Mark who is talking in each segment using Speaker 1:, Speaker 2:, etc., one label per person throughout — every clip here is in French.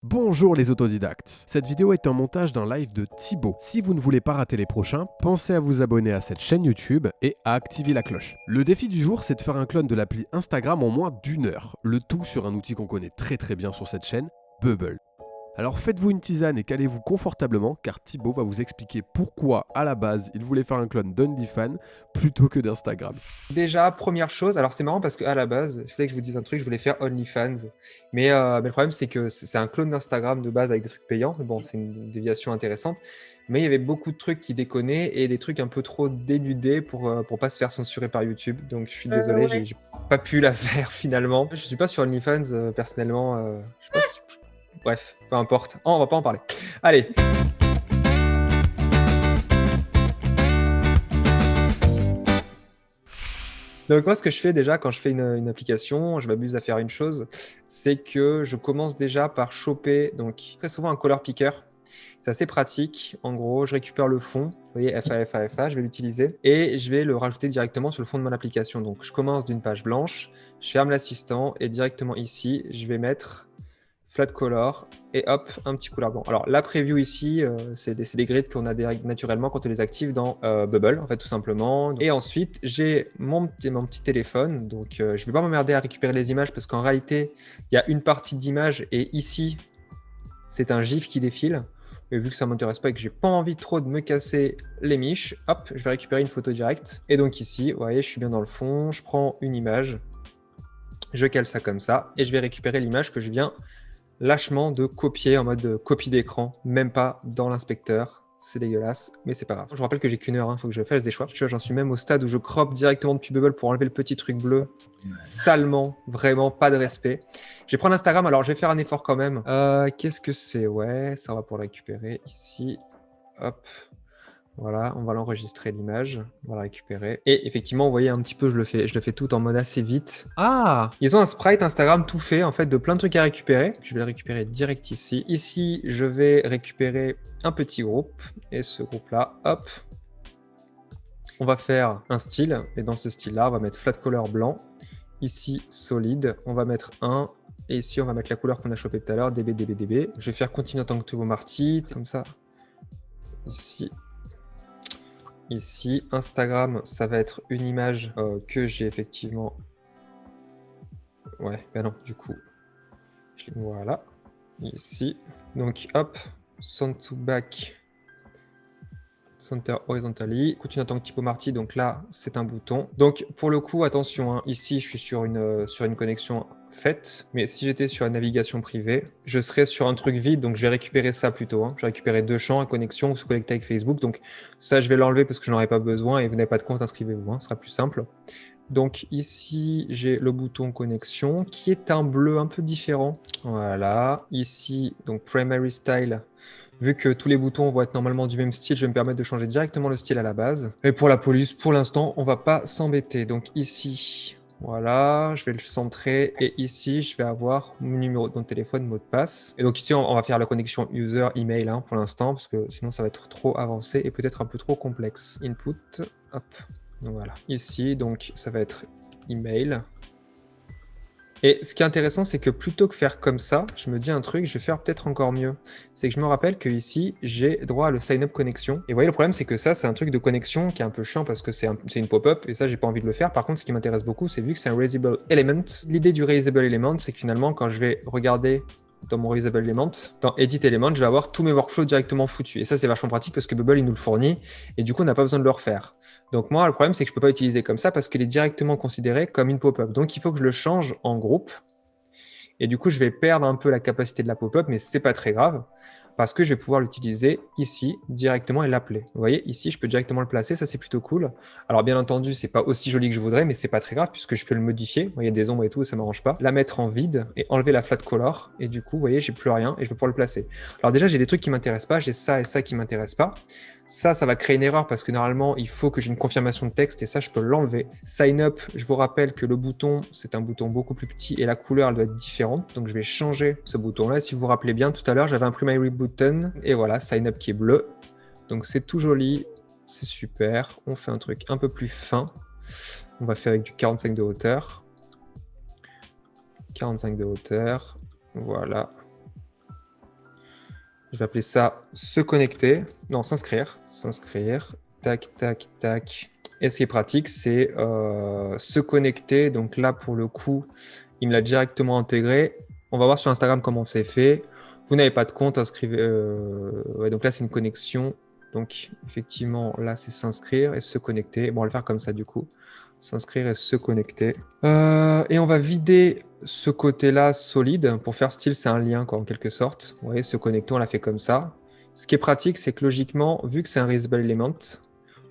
Speaker 1: Bonjour les autodidactes. Cette vidéo est un montage d'un live de Thibaut. Si vous ne voulez pas rater les prochains, pensez à vous abonner à cette chaîne YouTube et à activer la cloche. Le défi du jour, c'est de faire un clone de l'appli Instagram en moins d'1 heure. Le tout sur un outil qu'on connaît très bien sur cette chaîne, Bubble. Alors faites-vous une tisane et calez-vous confortablement car Thibaut va vous expliquer pourquoi à la base il voulait faire un clone d'OnlyFans plutôt que d'Instagram.
Speaker 2: Déjà, première chose, alors c'est marrant parce qu'à la base, il fallait que je vous dise un truc, je voulais faire OnlyFans. Mais le problème, c'est que c'est un clone d'Instagram de base avec des trucs payants. Mais bon, c'est une déviation intéressante. Mais il y avait beaucoup de trucs qui déconnaient et des trucs un peu trop dénudés pour pas se faire censurer par YouTube. Donc je suis désolé,
Speaker 3: Ouais.
Speaker 2: j'ai pas pu la faire finalement. Je suis pas sur OnlyFans personnellement. Je sais pas bref, peu importe. Oh, on va pas en parler. Allez. Donc moi, ce que je fais déjà quand je fais une application, je m'abuse à faire une chose, c'est que je commence déjà par choper donc très souvent un color picker. C'est assez pratique. En gros, je récupère le fond, vous voyez, FA, je vais l'utiliser et je vais le rajouter directement sur le fond de mon application. Donc je commence d'une page blanche, je ferme l'assistant et directement ici, je vais mettre flat color et hop, un petit couleur blanc. Alors la preview ici, c'est des grids qu'on a naturellement quand on les active dans Bubble, en fait, tout simplement. Et ensuite, j'ai mon petit téléphone, donc je ne vais pas m'emmerder à récupérer les images parce qu'en réalité, il y a une partie d'image et ici, c'est un GIF qui défile. Et vu que ça ne m'intéresse pas et que j'ai pas envie trop de me casser les miches, hop, je vais récupérer une photo directe. Et donc ici, vous voyez, je suis bien dans le fond, je prends une image, je cale ça comme ça et je vais récupérer l'image que je viens lâchement de copier en mode copie d'écran, même pas dans l'inspecteur. C'est dégueulasse, mais c'est pas grave. Je vous rappelle que j'ai qu'une heure, faut que je fasse des choix. Tu vois, j'en suis même au stade où je crop directement depuis Bubble pour enlever le petit truc bleu. Salement, vraiment, pas de respect. Je vais prendre Instagram, alors je vais faire un effort quand même. Qu'est-ce que c'est? Ouais, ça va pour le récupérer ici. Hop. Voilà, on va l'enregistrer l'image, on va la récupérer. Et effectivement, vous voyez un petit peu, je le fais tout en mode assez vite. Ah, ils ont un sprite Instagram tout fait, en fait, de plein de trucs à récupérer. Je vais le récupérer direct ici. Ici, je vais récupérer un petit groupe. Et ce groupe-là, hop. On va faire un style. Et dans ce style-là, on va mettre flat color blanc. Ici, solide. On va mettre 1. Et ici, on va mettre la couleur qu'on a chopée tout à l'heure, DB. Je vais faire continuer en tant que Thibaut Marty, comme ça. Ici, Instagram, ça va être une image que j'ai effectivement... Ouais, ben non, du coup, voilà, ici. Donc, hop, send to back, center horizontally. Continue en tant que Thibaut Marty, donc là, c'est un bouton. Donc, pour le coup, attention, hein, ici, je suis sur une connexion faite, mais si j'étais sur la navigation privée, je serais sur un truc vide, donc je vais récupérer ça plutôt. Je vais récupérer 2 champs à connexion ou se connecter avec Facebook, donc ça, je vais l'enlever parce que je n'en aurai pas besoin et vous n'avez pas de compte, inscrivez-vous, ce sera plus simple. Donc ici, j'ai le bouton connexion qui est un bleu un peu différent. Voilà, ici, donc primary style. Vu que tous les boutons vont être normalement du même style, je vais me permettre de changer directement le style à la base. Et pour la police, pour l'instant, on va pas s'embêter. Donc ici, voilà, je vais le centrer. Et ici, je vais avoir mon numéro de mon téléphone, mot de passe. Et donc ici, on va faire la connexion user email pour l'instant, parce que sinon, ça va être trop avancé et peut-être un peu trop complexe. Input, hop. Donc voilà. Ici, donc, ça va être email. Et ce qui est intéressant, c'est que plutôt que faire comme ça, je me dis un truc, je vais faire peut-être encore mieux. C'est que je me rappelle que ici, j'ai droit à le sign up connexion. Et vous voyez, le problème, c'est que ça, c'est un truc de connexion qui est un peu chiant parce que c'est une pop-up et ça, j'ai pas envie de le faire. Par contre, ce qui m'intéresse beaucoup, c'est vu que c'est un reusable element. L'idée du reusable element, c'est que finalement, quand je vais regarder dans mon reusable element, dans edit element, je vais avoir tous mes workflows directement foutus. Et ça, c'est vachement pratique parce que Bubble, il nous le fournit et du coup, on n'a pas besoin de le refaire. Donc moi, le problème, c'est que je ne peux pas l'utiliser comme ça parce qu'il est directement considéré comme une pop-up. Donc il faut que je le change en groupe. Et du coup, je vais perdre un peu la capacité de la pop-up, mais ce n'est pas très grave parce que je vais pouvoir l'utiliser ici directement et l'appeler. Vous voyez, ici, je peux directement le placer. Ça, c'est plutôt cool. Alors, bien entendu, ce n'est pas aussi joli que je voudrais, mais ce n'est pas très grave puisque je peux le modifier. Il y a des ombres et tout, ça ne m'arrange pas. La mettre en vide et enlever la flat color. Et du coup, vous voyez, j'ai plus rien et je vais pouvoir le placer. Alors déjà, j'ai des trucs qui ne m'intéressent pas. J'ai ça et ça qui ne m'intéressent pas. Ça va créer une erreur parce que normalement, il faut que j'ai une confirmation de texte et ça, je peux l'enlever. Sign up, je vous rappelle que le bouton, c'est un bouton beaucoup plus petit et la couleur, elle doit être différente. Donc, je vais changer ce bouton-là. Si vous vous rappelez bien, tout à l'heure, j'avais un primary button et voilà, sign up qui est bleu. Donc, c'est tout joli, c'est super. On fait un truc un peu plus fin. On va faire avec du 45 de hauteur. 45 de hauteur, voilà. Je vais appeler ça se connecter. Non, s'inscrire. S'inscrire. Tac, tac, tac. Et ce qui est pratique, c'est se connecter. Donc là, pour le coup, il me l'a directement intégré. On va voir sur Instagram comment c'est fait. Vous n'avez pas de compte, inscrivez. Ouais, donc là, c'est une connexion. Donc effectivement, là, c'est s'inscrire et se connecter. Bon, on va le faire comme ça du coup. S'inscrire et se connecter. Et on va vider ce côté-là solide pour faire style, c'est un lien quoi, en quelque sorte. Vous voyez, se connecter, on l'a fait comme ça. Ce qui est pratique, c'est que logiquement, vu que c'est un reusable element,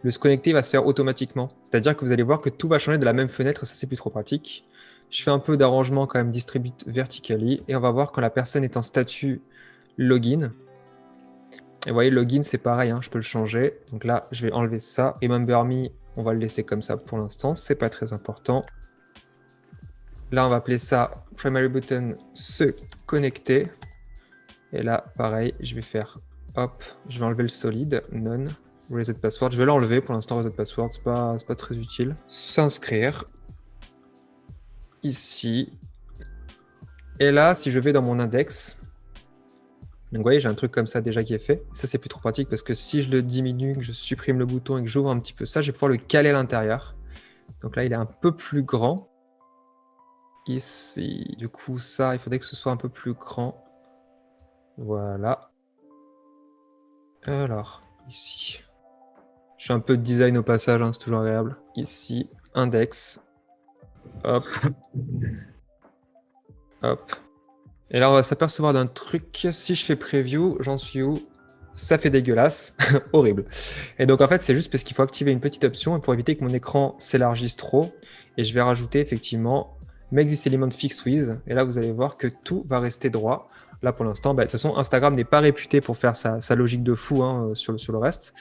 Speaker 2: le se connecter va se faire automatiquement. C'est-à-dire que vous allez voir que tout va changer de la même fenêtre et ça, c'est plus trop pratique. Je fais un peu d'arrangement quand même, distribute vertically et on va voir quand la personne est en statut login. Et vous voyez, login, c'est pareil, hein, je peux le changer. Donc là, je vais enlever ça. Remember me, on va le laisser comme ça pour l'instant. C'est pas très important. Là, on va appeler ça primary button se connecter. Et là, pareil, je vais faire hop, je vais enlever le solide, none, reset password. Je vais l'enlever pour l'instant, reset password, c'est pas très utile. S'inscrire. Ici. Et là, si je vais dans mon index, donc vous voyez, j'ai un truc comme ça déjà qui est fait. Ça, c'est plus trop pratique parce que si je le diminue, que je supprime le bouton et que j'ouvre un petit peu ça, je vais pouvoir le caler à l'intérieur. Donc là, il est un peu plus grand. Ici, du coup, ça, il faudrait que ce soit un peu plus grand. Voilà. Alors, ici. Je fais un peu de design au passage, hein, c'est toujours agréable. Ici, index. Hop. Hop. Et là, on va s'apercevoir d'un truc. Si je fais preview, j'en suis où? Ça fait dégueulasse. Horrible. Et donc, en fait, c'est juste parce qu'il faut activer une petite option pour éviter que mon écran s'élargisse trop. Et je vais rajouter effectivement make this element fixed with. Et là, vous allez voir que tout va rester droit. Là, pour l'instant, de toute façon, Instagram n'est pas réputé pour faire sa logique de fou hein, sur le reste.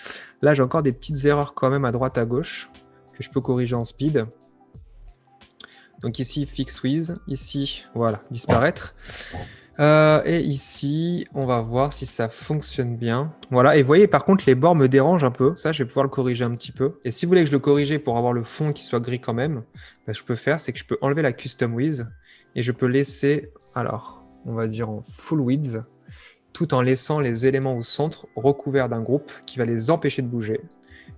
Speaker 2: Là, j'ai encore des petites erreurs quand même à droite, à gauche, que je peux corriger en speed. Donc ici, fix with. Ici, voilà, disparaître. Et ici, on va voir si ça fonctionne bien. Voilà, et vous voyez, par contre, les bords me dérangent un peu. Ça, je vais pouvoir le corriger un petit peu. Et si vous voulez que je le corrige pour avoir le fond qui soit gris quand même, ce que je peux faire, c'est que je peux enlever la custom width et je peux laisser, alors, on va dire en full width, tout en laissant les éléments au centre recouverts d'un groupe qui va les empêcher de bouger.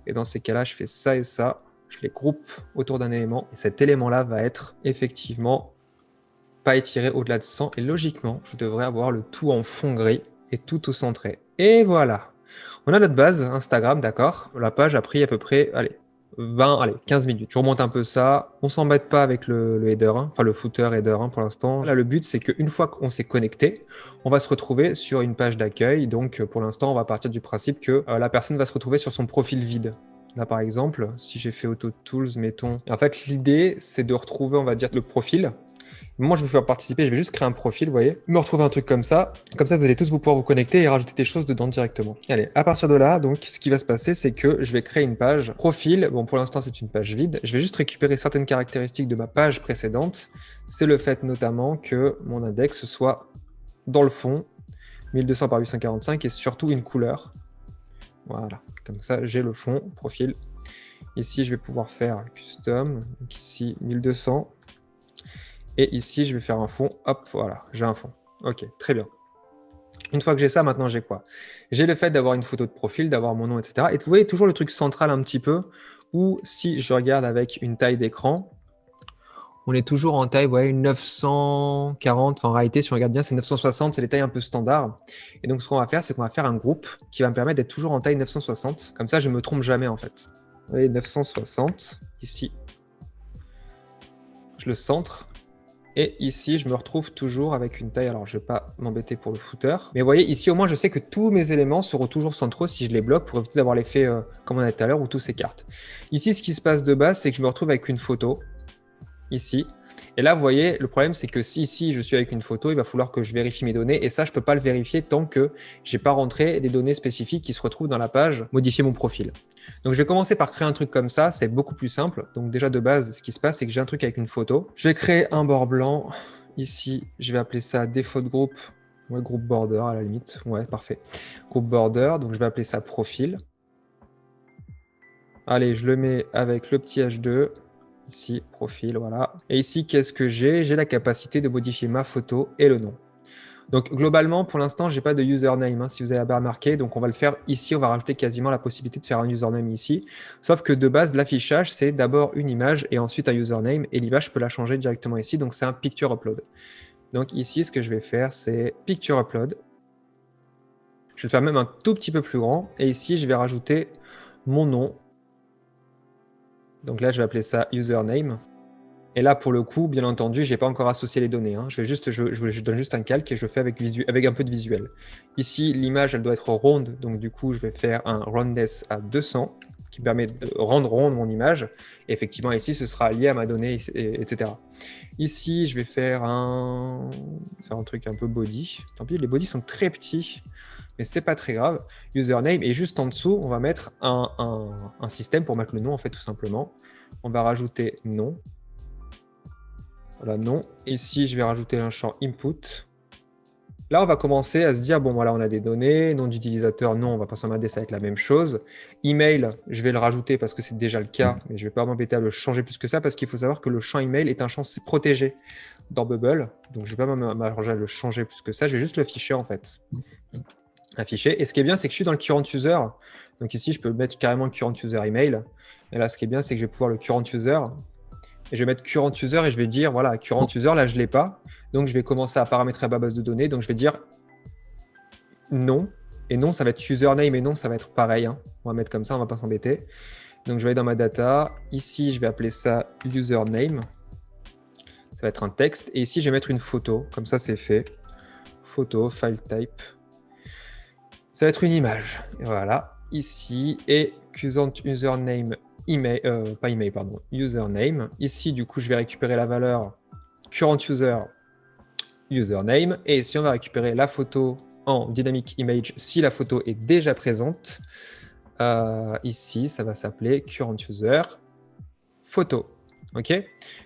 Speaker 2: Et dans ces cas-là, je fais ça et ça. Je les groupe autour d'un élément. Et cet élément-là va être effectivement pas étiré au-delà de 100. Et logiquement, je devrais avoir le tout en fond gris et tout au centré. Et voilà. On a notre base Instagram, d'accord. La page a pris à peu près, allez, 15 minutes. Je remonte un peu ça. On s'embête pas avec le header, hein, enfin le footer header hein, pour l'instant. Là, le but, c'est qu'une fois qu'on s'est connecté, on va se retrouver sur une page d'accueil. Donc, pour l'instant, on va partir du principe que la personne va se retrouver sur son profil vide. Là, par exemple, si j'ai fait Auto Tools, mettons. Et en fait, l'idée, c'est de retrouver, on va dire, le profil. Moi, je vais vous faire participer, je vais juste créer un profil, vous voyez, me retrouver un truc comme ça. Comme ça, vous allez tous vous pouvoir vous connecter et rajouter des choses dedans directement. Allez, à partir de là, donc, ce qui va se passer, c'est que je vais créer une page profil. Bon, pour l'instant, c'est une page vide. Je vais juste récupérer certaines caractéristiques de ma page précédente. C'est le fait notamment que mon index soit dans le fond, 1200 par 845 et surtout une couleur. Voilà, comme ça, j'ai le fond, profil. Ici, je vais pouvoir faire custom. Donc ici, 1200. Et ici, je vais faire un fond. Hop, voilà, j'ai un fond. Ok, très bien. Une fois que j'ai ça, maintenant, j'ai quoi? J'ai le fait d'avoir une photo de profil, d'avoir mon nom, etc. Et vous voyez toujours le truc central un petit peu, où si je regarde avec une taille d'écran, on est toujours en taille, vous voyez, 940. Enfin, en réalité, si on regarde bien, c'est 960, c'est les tailles un peu standards. Et donc, ce qu'on va faire, c'est qu'on va faire un groupe qui va me permettre d'être toujours en taille 960. Comme ça, je ne me trompe jamais, en fait. Vous voyez, 960, ici. Je le centre. Et ici, je me retrouve toujours avec une taille. Alors, je ne vais pas m'embêter pour le footer. Mais vous voyez, ici, au moins, je sais que tous mes éléments seront toujours centraux si je les bloque pour éviter d'avoir l'effet, comme on a dit tout à l'heure, où tout s'écarte. Ici, ce qui se passe de base, c'est que je me retrouve avec une photo. Ici. Et là, vous voyez, le problème, c'est que si ici, je suis avec une photo, il va falloir que je vérifie mes données. Et ça, je ne peux pas le vérifier tant que je n'ai pas rentré des données spécifiques qui se retrouvent dans la page « Modifier mon profil ». Donc, je vais commencer par créer un truc comme ça. C'est beaucoup plus simple. Donc, déjà, de base, ce qui se passe, c'est que j'ai un truc avec une photo. Je vais créer un bord blanc. Ici, je vais appeler ça « Défaut de groupe ». Ouais, groupe border à la limite. Ouais, parfait. Groupe border. Donc, je vais appeler ça « Profil ». Allez, je le mets avec le petit H2. Ici, profil, voilà. Et ici, qu'est-ce que j'ai? J'ai la capacité de modifier ma photo et le nom. Donc globalement, pour l'instant, j'ai pas de username, hein, si vous avez bien remarqué. Donc on va le faire ici, on va rajouter quasiment la possibilité de faire un username ici. Sauf que de base, l'affichage, c'est d'abord une image et ensuite un username. Et l'image, je peux la changer directement ici. Donc c'est un picture upload. Donc ici, ce que je vais faire, c'est picture upload. Je vais le faire même un tout petit peu plus grand. Et ici, je vais rajouter mon nom. Donc là, je vais appeler ça username. Et là, pour le coup, bien entendu, je n'ai pas encore associé les données, hein. Je donne juste un calque et je le fais avec un peu de visuel. Ici, l'image, elle doit être ronde. Donc, du coup, je vais faire un roundness à 200 qui me permet de rendre ronde mon image. Et effectivement, ici, ce sera lié à ma donnée, etc. Ici, je vais faire un truc un peu body. Tant pis, les bodies sont très petits, mais c'est pas très grave. Username. Et juste en dessous, on va mettre un système pour mettre le nom, en fait, tout simplement. On va rajouter nom. Voilà, nom. Ici, je vais rajouter un champ input. Là, on va commencer à se dire, bon, voilà, on a des données. Nom d'utilisateur, non, on va pas s'emmerder, ça va être la même chose. Email, je vais le rajouter parce que c'est déjà le cas, mais je vais pas m'embêter à le changer plus que ça parce qu'il faut savoir que le champ email est un champ protégé dans Bubble. Donc, je vais pas m'arranger à le changer plus que ça. Je vais juste le afficher, en fait. Afficher. Et ce qui est bien, c'est que je suis dans le current user. Donc ici, je peux mettre carrément current user email. Et là, ce qui est bien, c'est que je vais pouvoir le current user. Et je vais mettre current user et je vais dire, voilà, current user, là, je ne l'ai pas. Donc, je vais commencer à paramétrer ma base de données. Donc, je vais dire non. Et non, ça va être username et non, ça va être pareil, hein. On va mettre comme ça, on ne va pas s'embêter. Donc, je vais aller dans ma data. Ici, je vais appeler ça username. Ça va être un texte. Et ici, je vais mettre une photo. Comme ça, c'est fait. Photo, file type. Ça va être une image. Et voilà. Ici, et current username email, pas email, pardon, username. Ici, du coup, je vais récupérer la valeur current user username. Et ici, on va récupérer la photo en dynamic image si la photo est déjà présente. Ici, ça va s'appeler current user photo. OK?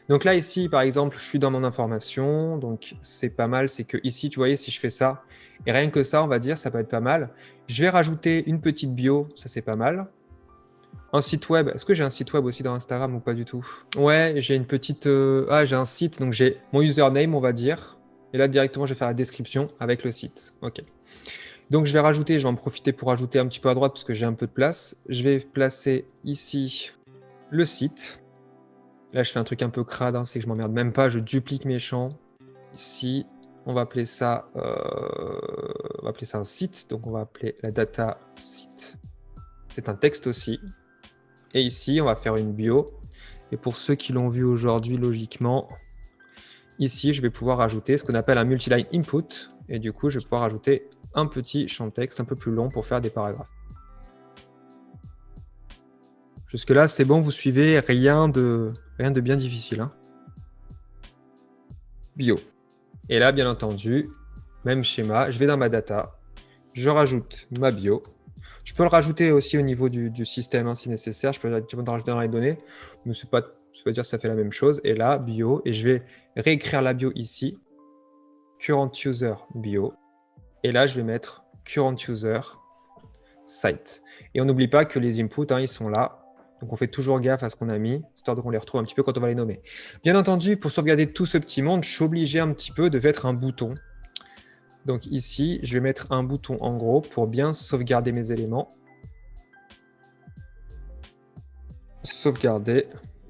Speaker 2: Donc là, ici, par exemple, je suis dans mon information. Donc, c'est pas mal. C'est que ici, tu voyais, si je fais ça, et rien que ça, on va dire, ça peut être pas mal. Je vais rajouter une petite bio. Ça, c'est pas mal. Un site web. Est-ce que j'ai un site web aussi dans Instagram ou pas du tout? Ouais, j'ai une petite... j'ai un site. Donc, j'ai mon username, on va dire. Et là, directement, je vais faire la description avec le site. OK. Donc, je vais rajouter, je vais en profiter pour rajouter un petit peu à droite parce que j'ai un peu de place. Je vais placer ici le site. Là, je fais un truc un peu crade, hein, c'est que je m'emmerde même pas. Je duplique mes champs. Ici, on va appeler ça un site. Donc, on va appeler la data site. C'est un texte aussi. Et ici, on va faire une bio. Et pour ceux qui l'ont vu aujourd'hui, logiquement, ici, je vais pouvoir rajouter ce qu'on appelle un multiline input. Et du coup, je vais pouvoir rajouter un petit champ de texte un peu plus long pour faire des paragraphes. Jusque-là, c'est bon, vous suivez, rien de bien difficile, hein. Bio. Et là, bien entendu, même schéma, je vais dans ma data, je rajoute ma bio. Je peux le rajouter aussi au niveau du système, hein, si nécessaire. Je peux directement rajouter dans les données, mais c'est pas dire que ça fait la même chose. Et là, bio, et je vais réécrire la bio ici, current user bio. Et là, je vais mettre current user site. Et on n'oublie pas que les inputs, hein, ils sont là. Donc, on fait toujours gaffe à ce qu'on a mis, histoire qu'on les retrouve un petit peu quand on va les nommer. Bien entendu, pour sauvegarder tout ce petit monde, je suis obligé un petit peu de mettre un bouton. Donc ici, je vais mettre un bouton en gros pour bien sauvegarder mes éléments. Sauvegarder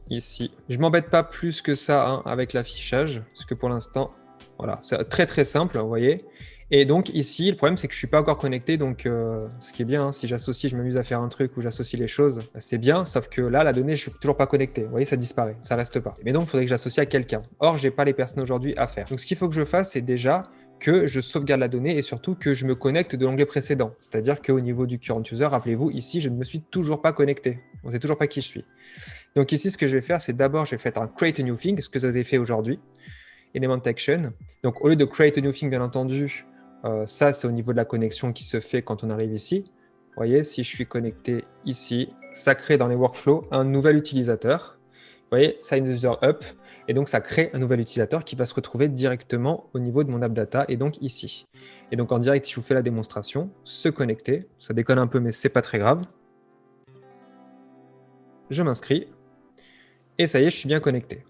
Speaker 2: ici. Je ne m'embête pas plus que ça, hein, avec l'affichage, parce que pour l'instant, voilà, c'est très très simple, vous voyez. Et donc ici, le problème, c'est que je ne suis pas encore connecté. Donc, ce qui est bien, hein, si j'associe, je m'amuse à faire un truc où j'associe les choses, c'est bien. Sauf que là, la donnée, je ne suis toujours pas connecté. Vous voyez, ça disparaît, ça ne reste pas. Mais donc, il faudrait que j'associe à quelqu'un. Or, je n'ai pas les personnes aujourd'hui à faire. Donc, ce qu'il faut que je fasse, c'est déjà que je sauvegarde la donnée et surtout que je me connecte de l'onglet précédent. C'est-à-dire qu'au niveau du current user, rappelez-vous, ici, je ne me suis toujours pas connecté. On ne sait toujours pas qui je suis. Donc ici, ce que je vais faire, c'est d'abord, je vais faire un create a new thing, ce que vous avez fait aujourd'hui, element action. Donc au lieu de create a new thing, bien entendu, ça, c'est au niveau de la connexion qui se fait quand on arrive ici. Vous voyez, si je suis connecté ici, ça crée dans les workflows un nouvel utilisateur. Vous voyez, sign user up. Et donc, ça crée un nouvel utilisateur qui va se retrouver directement au niveau de mon app data et donc ici. Et donc, en direct, je vous fais la démonstration, se connecter. Ça déconne un peu, mais c'est pas très grave. Je m'inscris. Et ça y est, je suis bien connecté.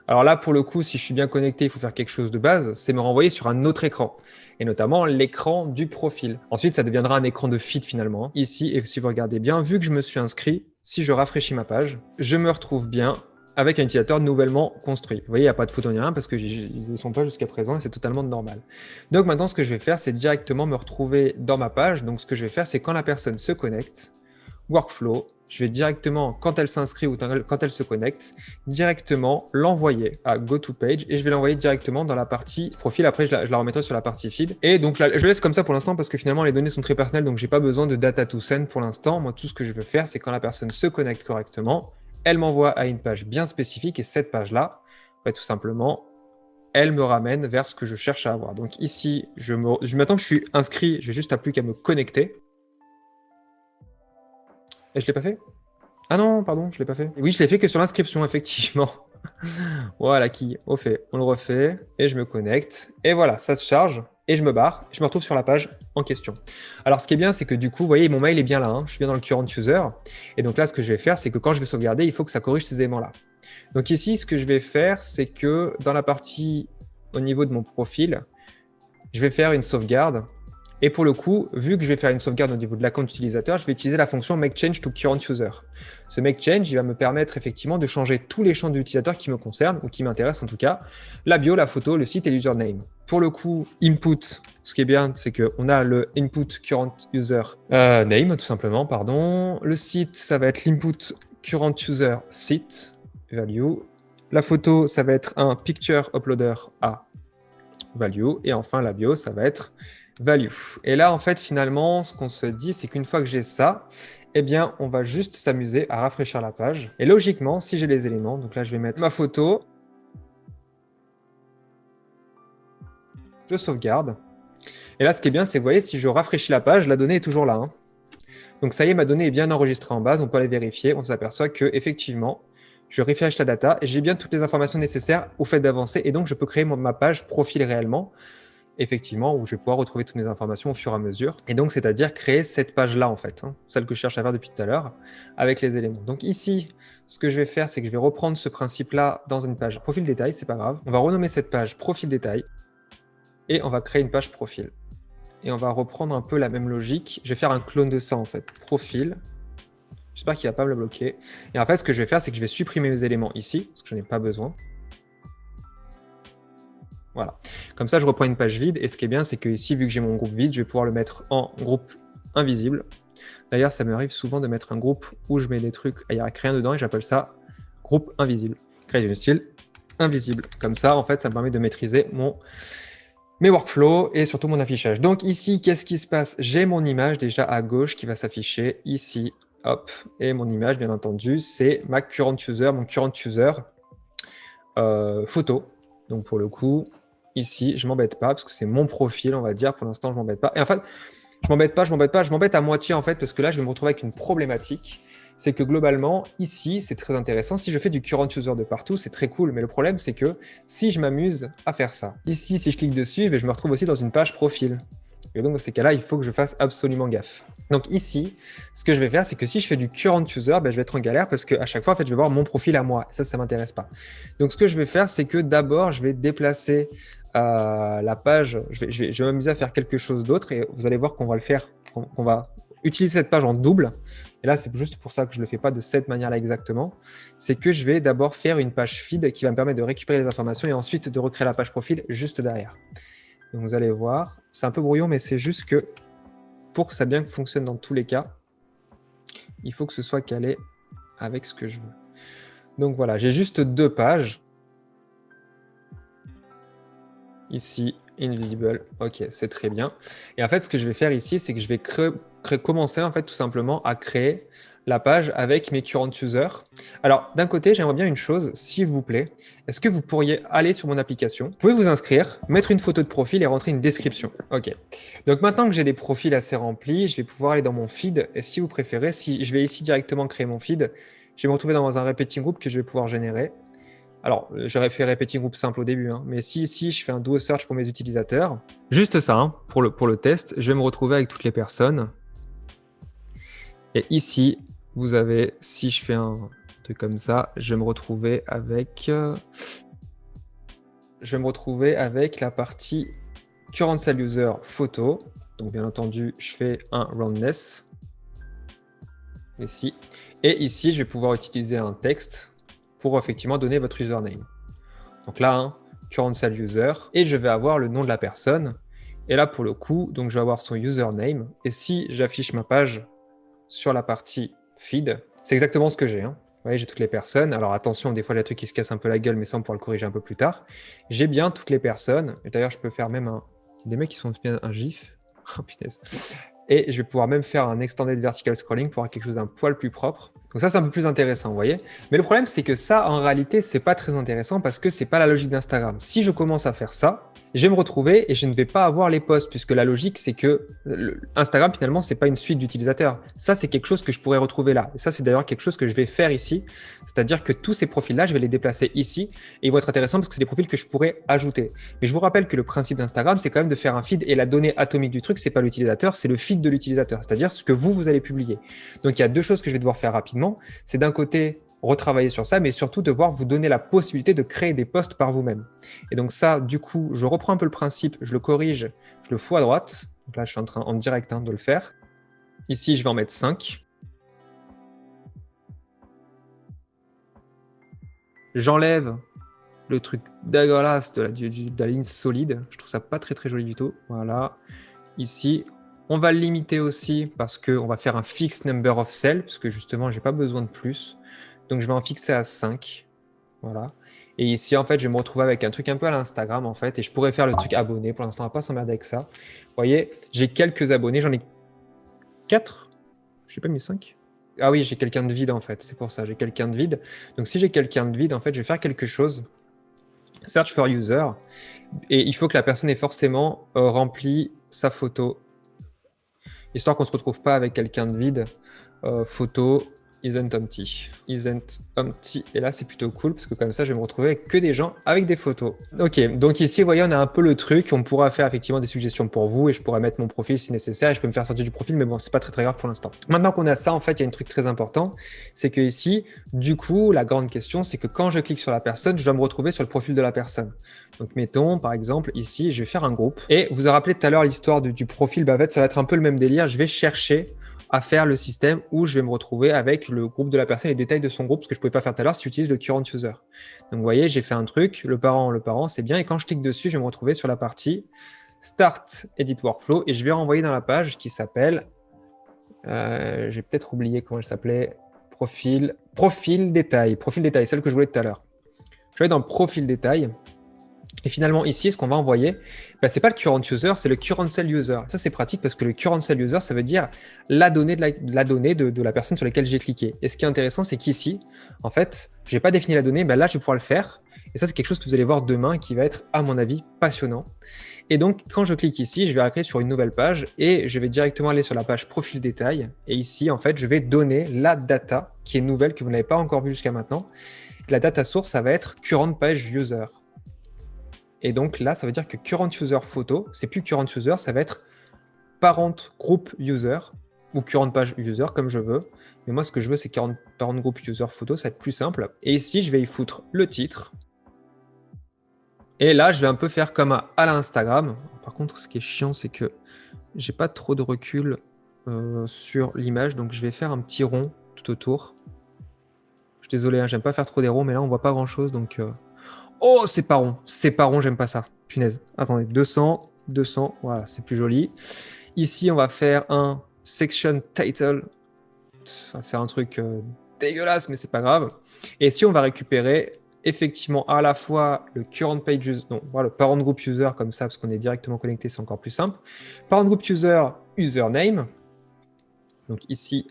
Speaker 2: Alors là, pour le coup, si je suis bien connecté, il faut faire quelque chose de base, c'est me renvoyer sur un autre écran, et notamment l'écran du profil. Ensuite, ça deviendra un écran de feed finalement. Ici, et si vous regardez bien, vu que je me suis inscrit, si je rafraîchis ma page, je me retrouve bien avec un utilisateur nouvellement construit. Vous voyez, il n'y a pas de photo ni rien parce qu'ils ne sont pas jusqu'à présent et c'est totalement normal. Donc maintenant, ce que je vais faire, c'est directement me retrouver dans ma page. Donc ce que je vais faire, c'est quand la personne se connecte, workflow, je vais directement, quand elle s'inscrit ou quand elle se connecte, directement l'envoyer à GoToPage et je vais l'envoyer directement dans la partie profil. Après, je la remettrai sur la partie feed. Et donc, je laisse comme ça pour l'instant parce que finalement, les données sont très personnelles, donc j'ai pas besoin de data to send pour l'instant. Moi, tout ce que je veux faire, c'est quand la personne se connecte correctement, elle m'envoie à une page bien spécifique et cette page-là, tout simplement, elle me ramène vers ce que je cherche à avoir. Donc ici, maintenant que je suis inscrit, je n'ai juste plus qu'à me connecter. Et je ne l'ai pas fait? Ah non, pardon, je ne l'ai pas fait. Oui, je l'ai fait que sur l'inscription, effectivement. Voilà, qui, au fait, on le refait, et je me connecte, et voilà, ça se charge, et je me barre, je me retrouve sur la page en question. Alors, ce qui est bien, c'est que du coup, vous voyez, mon mail est bien là, hein, je suis bien dans le current user, et donc là, ce que je vais faire, c'est que quand je vais sauvegarder, il faut que ça corrige ces éléments-là. Donc ici, ce que je vais faire, c'est que dans la partie au niveau de mon profil, je vais faire une sauvegarde. Et pour le coup, vu que je vais faire une sauvegarde au niveau de l'account utilisateur, je vais utiliser la fonction make change to current user. Ce make change, il va me permettre effectivement de changer tous les champs d'utilisateur qui me concernent, ou qui m'intéressent en tout cas, la bio, la photo, le site et l'username. Pour le coup, input, ce qui est bien, c'est qu'on a le input current user name, tout simplement, pardon. Le site, ça va être l'input current user site, value. La photo, ça va être un picture uploader à value. Et enfin, la bio, ça va être value. Et là, en fait, finalement, ce qu'on se dit, c'est qu'une fois que j'ai ça, eh bien, on va juste s'amuser à rafraîchir la page. Et logiquement, si j'ai les éléments, donc là, je vais mettre ma photo. Je sauvegarde. Et là, ce qui est bien, c'est que vous voyez, si je rafraîchis la page, la donnée est toujours là, hein. Donc ça y est, ma donnée est bien enregistrée en base. On peut aller vérifier. On s'aperçoit que effectivement, je refresh la data et j'ai bien toutes les informations nécessaires au fait d'avancer. Et donc, je peux créer ma page profil réellement, effectivement, où je vais pouvoir retrouver toutes mes informations au fur et à mesure. Et donc, c'est-à-dire créer cette page-là, en fait, hein, celle que je cherche à faire depuis tout à l'heure, avec les éléments. Donc ici, ce que je vais faire, c'est que je vais reprendre ce principe-là dans une page profil détail, c'est pas grave. On va renommer cette page profil détail et on va créer une page profil. Et on va reprendre un peu la même logique. Je vais faire un clone de ça, en fait. Profil. J'espère qu'il ne va pas me le bloquer. Et en fait, ce que je vais faire, c'est que je vais supprimer mes éléments ici, parce que je n'en ai pas besoin. Voilà. Comme ça, je reprends une page vide. Et ce qui est bien, c'est que ici, vu que j'ai mon groupe vide, je vais pouvoir le mettre en groupe invisible. D'ailleurs, ça m'arrive souvent de mettre un groupe où je mets des trucs, il n'y a rien dedans, et j'appelle ça groupe invisible. Créer du style invisible. Comme ça, en fait, ça me permet de maîtriser mes workflows et surtout mon affichage. Donc ici, qu'est-ce qui se passe? J'ai mon image déjà à gauche qui va s'afficher ici. Hop. Et mon image, bien entendu, c'est ma current user, mon current user photo. Donc pour le coup, ici, je ne m'embête pas parce que c'est mon profil, on va dire. Pour l'instant, je ne m'embête pas. Et en fait, je m'embête à moitié en fait parce que là, je vais me retrouver avec une problématique. C'est que globalement, ici, c'est très intéressant. Si je fais du current user de partout, c'est très cool. Mais le problème, c'est que si je m'amuse à faire ça, ici, si je clique dessus, je me retrouve aussi dans une page profil. Et donc, dans ces cas-là, il faut que je fasse absolument gaffe. Donc ici, ce que je vais faire, c'est que si je fais du current user, je vais être en galère parce qu'à chaque fois, en fait, je vais voir mon profil à moi. Ça ne m'intéresse pas. Donc, ce que je vais faire, c'est que d'abord, je vais déplacer la page. Je vais m'amuser à faire quelque chose d'autre et vous allez voir qu'on va le faire. On va utiliser cette page en double. Et là, c'est juste pour ça que je ne le fais pas de cette manière-là exactement. C'est que je vais d'abord faire une page feed qui va me permettre de récupérer les informations et ensuite de recréer la page profil juste derrière. Donc, vous allez voir, c'est un peu brouillon, mais c'est juste que pour que ça bien fonctionne dans tous les cas, il faut que ce soit calé avec ce que je veux. Donc voilà, j'ai juste deux pages. Ici, invisible. Ok, c'est très bien. Et en fait, ce que je vais faire ici, c'est que je vais commencer en fait tout simplement à créer la page avec mes current users. Alors, d'un côté, j'aimerais bien une chose, s'il vous plaît. Est-ce que vous pourriez aller sur mon application? Vous pouvez vous inscrire, mettre une photo de profil et rentrer une description. Ok. Donc maintenant que j'ai des profils assez remplis, je vais pouvoir aller dans mon feed. Et si vous préférez, si je vais ici directement créer mon feed, je vais me retrouver dans un repeating group que je vais pouvoir générer. Alors, j'aurais fait repeating group simple au début, hein, mais si ici, je fais un duo search pour mes utilisateurs, juste ça, hein, pour le test, je vais me retrouver avec toutes les personnes. Et ici, vous avez, si je fais un truc comme ça, je vais me retrouver avec je vais me retrouver avec la partie current cell user photo. Donc, bien entendu, je fais un roundness. Ici. Et ici, je vais pouvoir utiliser un texte pour effectivement donner votre username. Donc là, hein, current cell user. Et je vais avoir le nom de la personne. Et là, pour le coup, donc je vais avoir son username. Et si j'affiche ma page sur la partie feed, c'est exactement ce que j'ai. Hein. Vous voyez, j'ai toutes les personnes. Alors attention, des fois, il y a des trucs qui se cassent un peu la gueule, mais ça, on pourra le corriger un peu plus tard. J'ai bien toutes les personnes. Et d'ailleurs, je peux faire même des mecs qui sont bien un GIF. Oh punaise. Et je vais pouvoir même faire un extended vertical scrolling pour avoir quelque chose d'un poil plus propre. Donc ça, c'est un peu plus intéressant, vous voyez. Mais le problème, c'est que ça, en réalité, c'est pas très intéressant parce que c'est pas la logique d'Instagram. Si je commence à faire ça, je vais me retrouver et je ne vais pas avoir les posts puisque la logique, c'est que Instagram, finalement, c'est pas une suite d'utilisateurs. Ça, c'est quelque chose que je pourrais retrouver là. Et ça, c'est d'ailleurs quelque chose que je vais faire ici. C'est-à-dire que tous ces profils-là, je vais les déplacer ici et ils vont être intéressants parce que c'est des profils que je pourrais ajouter. Mais je vous rappelle que le principe d'Instagram, c'est quand même de faire un feed et la donnée atomique du truc, c'est pas l'utilisateur, c'est le feed de l'utilisateur, c'est-à-dire ce que vous allez publier. Donc, il y a deux choses que je vais devoir faire rapidement. C'est d'un côté, retravailler sur ça, mais surtout devoir vous donner la possibilité de créer des posts par vous-même. Et donc ça, du coup, je reprends un peu le principe, je le corrige, je le fous à droite. Donc là, je suis en train en direct de le faire. Ici, je vais en mettre 5. J'enlève le truc dégueulasse de la ligne solide. Je trouve ça pas très très joli du tout. Voilà. Ici, on va le limiter aussi parce qu'on va faire un fixed number of cells, parce que justement, j'ai pas besoin de plus. Donc, je vais en fixer à 5. Voilà. Et ici, en fait, je vais me retrouver avec un truc un peu à l'Instagram, en fait, et je pourrais faire le truc abonné. Pour l'instant, on va pas s'emmerder avec ça. Vous voyez, j'ai quelques abonnés. J'en ai 4. Je n'ai pas mis 5. Ah oui, j'ai quelqu'un de vide, en fait. C'est pour ça, j'ai quelqu'un de vide. Donc, si j'ai quelqu'un de vide, en fait, je vais faire quelque chose. Search for user. Et il faut que la personne ait forcément rempli sa photo. Histoire qu'on ne se retrouve pas avec quelqu'un de vide. Photo isn't empty. Isn't empty. Et là, c'est plutôt cool parce que comme ça, je vais me retrouver avec que des gens avec des photos. Ok, donc ici, vous voyez, on a un peu le truc. On pourra faire effectivement des suggestions pour vous et je pourrais mettre mon profil si nécessaire et je peux me faire sortir du profil, mais bon, c'est pas très très grave pour l'instant. Maintenant qu'on a ça, en fait, il y a un truc très important. C'est que ici, du coup, la grande question, c'est que quand je clique sur la personne, je dois me retrouver sur le profil de la personne. Donc, mettons, par exemple, ici, je vais faire un groupe. Et vous vous rappelez tout à l'heure l'histoire du profil, bah, en fait, ça va être un peu le même délire. Je vais chercher à faire le système où je vais me retrouver avec le groupe de la personne, les détails de son groupe, ce que je ne pouvais pas faire tout à l'heure si j'utilise le current user. Donc, vous voyez, j'ai fait un truc, le parent, c'est bien. Et quand je clique dessus, je vais me retrouver sur la partie Start Edit Workflow et je vais renvoyer dans la page qui s'appelle, j'ai peut-être oublié comment elle s'appelait, profil détail, celle que je voulais tout à l'heure. Je vais dans le profil détail. Et finalement, ici, ce qu'on va envoyer, bah, ce n'est pas le current user, c'est le current cell user. Ça, c'est pratique parce que le current cell user, ça veut dire la donnée de la personne sur laquelle j'ai cliqué. Et ce qui est intéressant, c'est qu'ici, en fait, je n'ai pas défini la donnée, bah, là, je vais pouvoir le faire. Et ça, c'est quelque chose que vous allez voir demain qui va être, à mon avis, passionnant. Et donc, quand je clique ici, je vais arriver sur une nouvelle page et je vais directement aller sur la page profil détail. Et ici, en fait, je vais donner la data qui est nouvelle, que vous n'avez pas encore vue jusqu'à maintenant. La data source, ça va être current page user. Et donc là, ça veut dire que current user photo, c'est plus current user, ça va être parent group user ou current page user comme je veux. Mais moi, ce que je veux, c'est parent group user photo, ça va être plus simple. Et ici, je vais y foutre le titre. Et là, je vais un peu faire comme à l'Instagram. Par contre, ce qui est chiant, c'est que j'ai pas trop de recul sur l'image, donc je vais faire un petit rond tout autour. Je suis désolé, hein, j'aime pas faire trop des ronds, mais là, on voit pas grand-chose, donc... Oh, c'est pas rond, j'aime pas ça. Punaise. Attendez, 200, voilà, c'est plus joli. Ici, on va faire un section title. On va faire un truc dégueulasse, mais c'est pas grave. Et ici, on va récupérer effectivement à la fois le current page user, non, voilà, le parent group user comme ça, parce qu'on est directement connecté, c'est encore plus simple. Parent group user, username. Donc ici,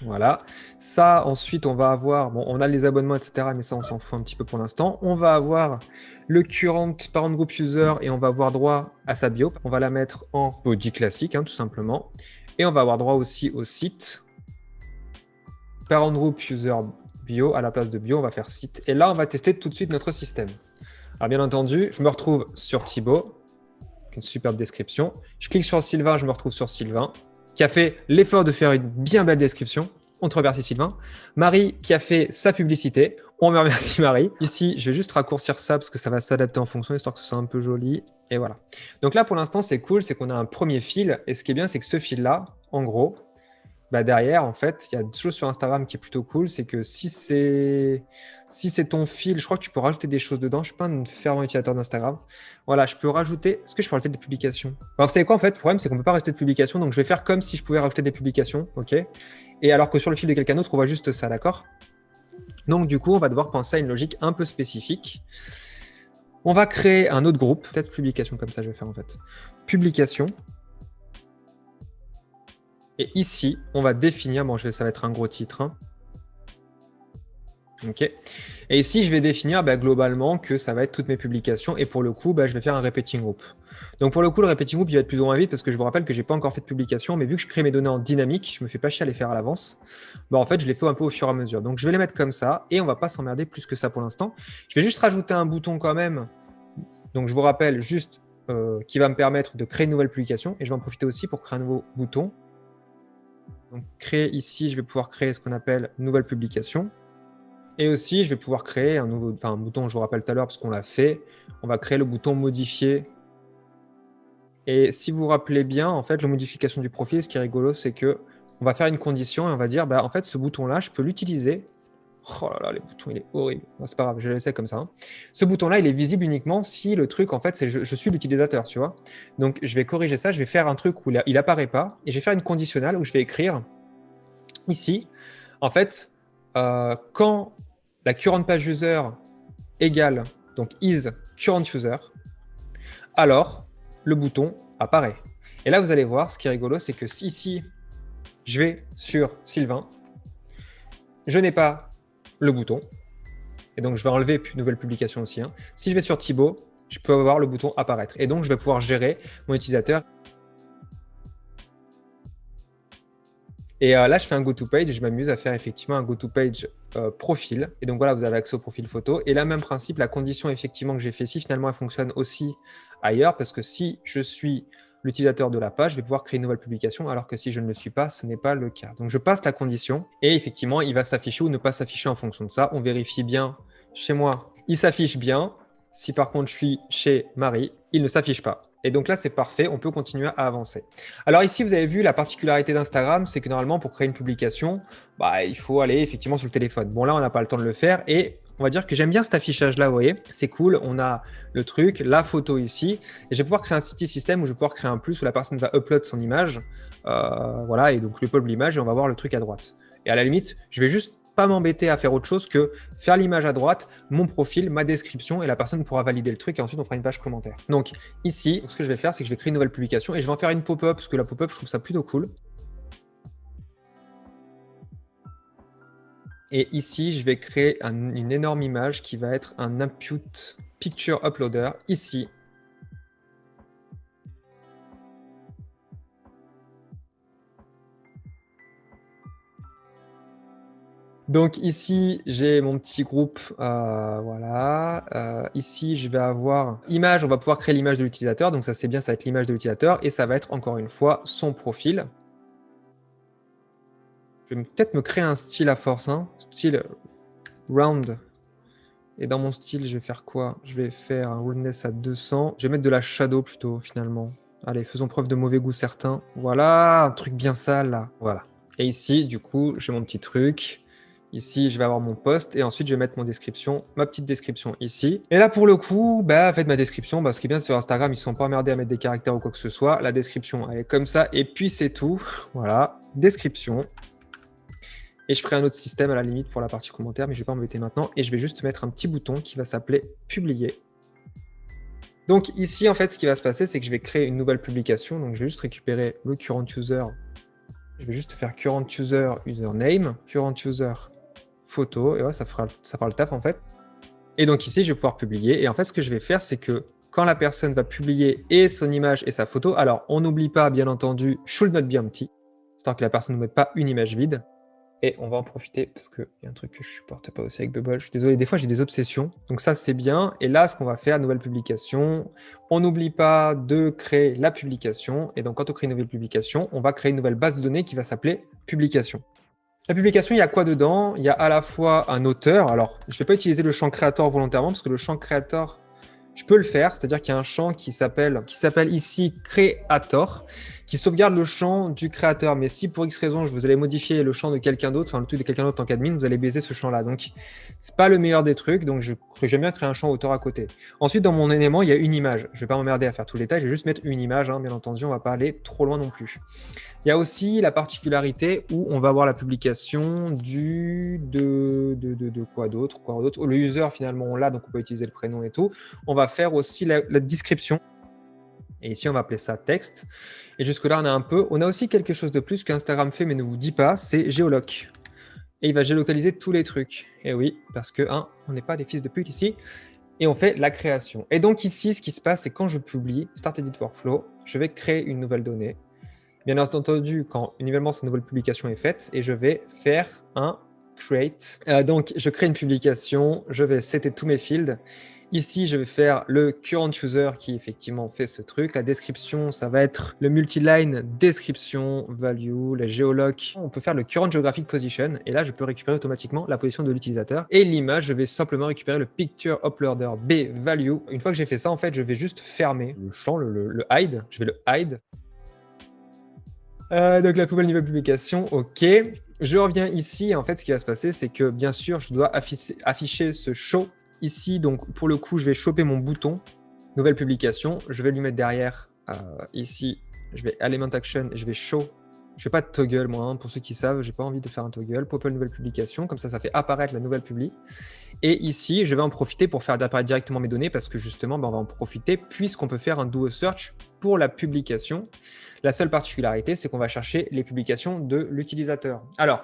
Speaker 2: voilà. Ça, ensuite, on va avoir... Bon, on a les abonnements, etc. Mais ça, on s'en fout un petit peu pour l'instant. On va avoir le current parent group user et on va avoir droit à sa bio. On va la mettre en body classique, hein, tout simplement. Et on va avoir droit aussi au site. Parent group user bio. À la place de bio, on va faire site. Et là, on va tester tout de suite notre système. Alors, bien entendu, je me retrouve sur Thibaut. Une superbe description. Je clique sur Sylvain, je me retrouve sur Sylvain, qui a fait l'effort de faire une bien belle description. On te remercie, Sylvain. Marie, qui a fait sa publicité. On me remercie Marie. Ici, je vais juste raccourcir ça parce que ça va s'adapter en fonction, histoire que ce soit un peu joli. Et voilà. Donc là, pour l'instant, c'est cool, c'est qu'on a un premier fil. Et ce qui est bien, c'est que ce fil-là, en gros, bah derrière, en fait, il y a des choses sur Instagram qui est plutôt cool. C'est que si c'est ton fil, je crois que tu peux rajouter des choses dedans. Je suis pas un fervent utilisateur d'Instagram. Voilà, je peux rajouter. Est-ce que je peux rajouter des publications? Vous savez quoi, en fait, le problème, c'est qu'on peut pas rajouter de publications. Donc, je vais faire comme si je pouvais rajouter des publications. OK? Et alors que sur le fil de quelqu'un d'autre, on voit juste ça, d'accord? Donc, du coup, on va devoir penser à une logique un peu spécifique. On va créer un autre groupe. Peut-être publication, comme ça, je vais faire en fait. Publication. Et ici, on va définir, bon, ça va être un gros titre. Hein. OK. Et ici, je vais définir globalement que ça va être toutes mes publications. Et pour le coup, je vais faire un repeating group. Donc pour le coup, le repeating group, il va être plus ou moins vite parce que je vous rappelle que je n'ai pas encore fait de publication. Mais vu que je crée mes données en dynamique, je ne me fais pas chier à les faire à l'avance. En fait, je les fais un peu au fur et à mesure. Donc je vais les mettre comme ça. Et on ne va pas s'emmerder plus que ça pour l'instant. Je vais juste rajouter un bouton quand même. Donc je vous rappelle juste qui va me permettre de créer une nouvelle publication. Et je vais en profiter aussi pour créer un nouveau bouton. Donc créer ici, je vais pouvoir créer ce qu'on appelle nouvelle publication. Et aussi, je vais pouvoir créer un bouton, je vous rappelle tout à l'heure, parce qu'on l'a fait. On va créer le bouton modifier. Et si vous vous rappelez bien, en fait, la modification du profil, ce qui est rigolo, c'est que on va faire une condition et on va dire, en fait, ce bouton-là, je peux l'utiliser. Oh là là, les boutons, il est horrible. Non, c'est pas grave, je le laisse comme ça. Hein. Ce bouton-là, il est visible uniquement si le truc, en fait, c'est je suis l'utilisateur, tu vois. Donc, je vais corriger ça. Je vais faire un truc où il apparaît pas. Et je vais faire une conditionnelle où je vais écrire ici, en fait, quand la current page user égale, donc is current user, alors le bouton apparaît. Et là, vous allez voir, ce qui est rigolo, c'est que si ici, je vais sur Sylvain, je n'ai pas le bouton. Et donc, je vais enlever une nouvelle publication aussi. Hein. Si je vais sur Thibaut, je peux avoir le bouton apparaître. Et donc, je vais pouvoir gérer mon utilisateur. Et là, je fais un go-to-page et je m'amuse à faire effectivement un go-to-page profil. Et donc voilà, vous avez accès au profil photo. Et là, même principe, la condition effectivement que j'ai fait ici, finalement, elle fonctionne aussi ailleurs parce que si je suis l'utilisateur de la page, je vais pouvoir créer une nouvelle publication alors que si je ne le suis pas, ce n'est pas le cas. Donc je passe la condition et effectivement, il va s'afficher ou ne pas s'afficher en fonction de ça. On vérifie bien chez moi, il s'affiche bien. Si par contre je suis chez Marie, il ne s'affiche pas. Et donc là, c'est parfait, on peut continuer à avancer. Alors ici, vous avez vu la particularité d'Instagram, c'est que normalement, pour créer une publication, il faut aller effectivement sur le téléphone. Bon, là, on n'a pas le temps de le faire et on va dire que j'aime bien cet affichage-là, vous voyez, c'est cool, on a le truc, la photo ici, et je vais pouvoir créer un city system où je vais pouvoir créer un plus où la personne va upload son image, voilà, et donc je upload l'image et on va voir le truc à droite. Et à la limite, je vais juste pas m'embêter à faire autre chose que faire l'image à droite, mon profil, ma description, et la personne pourra valider le truc, et ensuite on fera une page commentaire. Donc ici, ce que je vais faire, c'est que je vais créer une nouvelle publication, et je vais en faire une pop-up, parce que la pop-up, je trouve ça plutôt cool. Et ici, je vais créer une énorme image qui va être un input picture uploader, ici. Donc ici, j'ai mon petit groupe, voilà. Ici, je vais avoir image, on va pouvoir créer l'image de l'utilisateur. Donc ça, c'est bien, ça va être l'image de l'utilisateur. Et ça va être, encore une fois, son profil. Je vais peut-être me créer un style à force, hein. Style round. Et dans mon style, je vais faire quoi? Je vais faire un roundness à 200. Je vais mettre de la shadow plutôt, finalement. Allez, faisons preuve de mauvais goût certain. Voilà, un truc bien sale, là. Voilà. Et ici, du coup, j'ai mon petit truc. Ici, je vais avoir mon post et ensuite, je vais mettre mon description, ma petite description ici. Et là, pour le coup, en fait, ma description, ce qui est bien sur Instagram, ils ne sont pas emmerdés à mettre des caractères ou quoi que ce soit. La description, elle est comme ça et puis c'est tout. Voilà, description. Et je ferai un autre système à la limite pour la partie commentaire, mais je ne vais pas m'embêter maintenant. Et je vais juste mettre un petit bouton qui va s'appeler publier. Donc ici, en fait, ce qui va se passer, c'est que je vais créer une nouvelle publication. Donc je vais juste récupérer le current user. Je vais juste faire current user username, current user photo, et ouais, ça fera le taf en fait. Et donc ici, je vais pouvoir publier. Et en fait, ce que je vais faire, c'est que quand la personne va publier et son image et sa photo, alors on n'oublie pas, bien entendu, should not be empty, histoire que la personne ne mette pas une image vide. Et on va en profiter parce qu'il y a un truc que je supporte pas aussi avec Bubble. Je suis désolé, des fois j'ai des obsessions. Donc ça, c'est bien. Et là, ce qu'on va faire, nouvelle publication. On n'oublie pas de créer la publication. Et donc, quand on crée une nouvelle publication, on va créer une nouvelle base de données qui va s'appeler publication. La publication, il y a quoi dedans? Il y a à la fois un auteur. Alors, je ne vais pas utiliser le champ créateur volontairement parce que le champ créateur, je peux le faire. C'est-à-dire qu'il y a un champ qui s'appelle ici créator, qui sauvegarde le champ du créateur. Mais si pour X raison, vous allez modifier le champ de quelqu'un d'autre, enfin le truc de quelqu'un d'autre en tant qu'admin, vous allez baiser ce champ-là. Donc, c'est pas le meilleur des trucs. Donc, j'aime bien créer un champ auteur à côté. Ensuite, dans mon élément, il y a une image. Je ne vais pas m'emmerder à faire tout le détail. Je vais juste mettre une image. Hein, bien entendu, on ne va pas aller trop loin non plus. Il y a aussi la particularité où on va avoir la publication de quoi d'autre. Le user, finalement, on l'a, donc on peut utiliser le prénom et tout. On va faire aussi la description. Et ici, on va appeler ça texte. Et jusque-là, on a aussi quelque chose de plus qu'Instagram fait, mais ne vous dit pas, c'est géoloc. Et il va géolocaliser tous les trucs. Et oui, parce que, on n'est pas des fils de pute ici. Et on fait la création. Et donc ici, ce qui se passe, c'est quand je publie Start Edit Workflow, je vais créer une nouvelle donnée. Bien entendu, quand éventuellement cette nouvelle publication est faite, et je vais faire un create. Donc, je crée une publication, je vais setter tous mes fields. Ici, je vais faire le current user qui effectivement fait ce truc. La description, ça va être le multiline description value, la géoloc. On peut faire le current geographic position et là, je peux récupérer automatiquement la position de l'utilisateur. Et l'image, je vais simplement récupérer le picture uploader B value. Une fois que j'ai fait ça, en fait, je vais juste fermer le champ, le hide. Je vais le hide. Donc la nouvelle publication, ok. Je reviens ici. En fait, ce qui va se passer, c'est que bien sûr, je dois afficher ce show. Ici, donc pour le coup, je vais choper mon bouton nouvelle publication. Je vais lui mettre derrière ici. Je vais element action. Je vais show. Je fais pas de toggle moi. Pour ceux qui savent, j'ai pas envie de faire un toggle. Pop nouvelle publication. Comme ça fait apparaître la nouvelle publi. Et ici, je vais en profiter pour faire apparaître directement mes données parce que justement, on va en profiter puisqu'on peut faire un duo search pour la publication. La seule particularité, c'est qu'on va chercher les publications de l'utilisateur. Alors,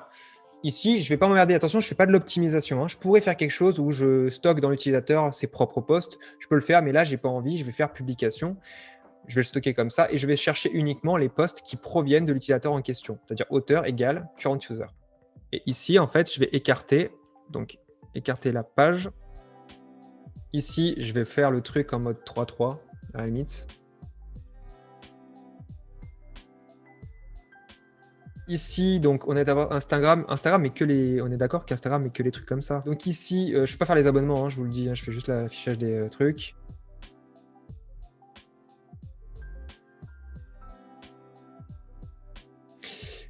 Speaker 2: ici, je ne vais pas m'emmerder. Attention, je ne fais pas de l'optimisation. Je pourrais faire quelque chose où je stocke dans l'utilisateur ses propres posts. Je peux le faire, mais là, je n'ai pas envie. Je vais faire publication. Je vais le stocker comme ça et je vais chercher uniquement les posts qui proviennent de l'utilisateur en question. C'est-à-dire auteur égale current user. Et ici, en fait, je vais écarter. Donc, écarter la page. Ici, je vais faire le truc en mode 3.3, à la limite. Ici, donc, on est d'abord Instagram, mais on est d'accord qu'Instagram, mais que les trucs comme ça. Donc ici, je ne vais pas faire les abonnements, je vous le dis, je fais juste l'affichage des trucs.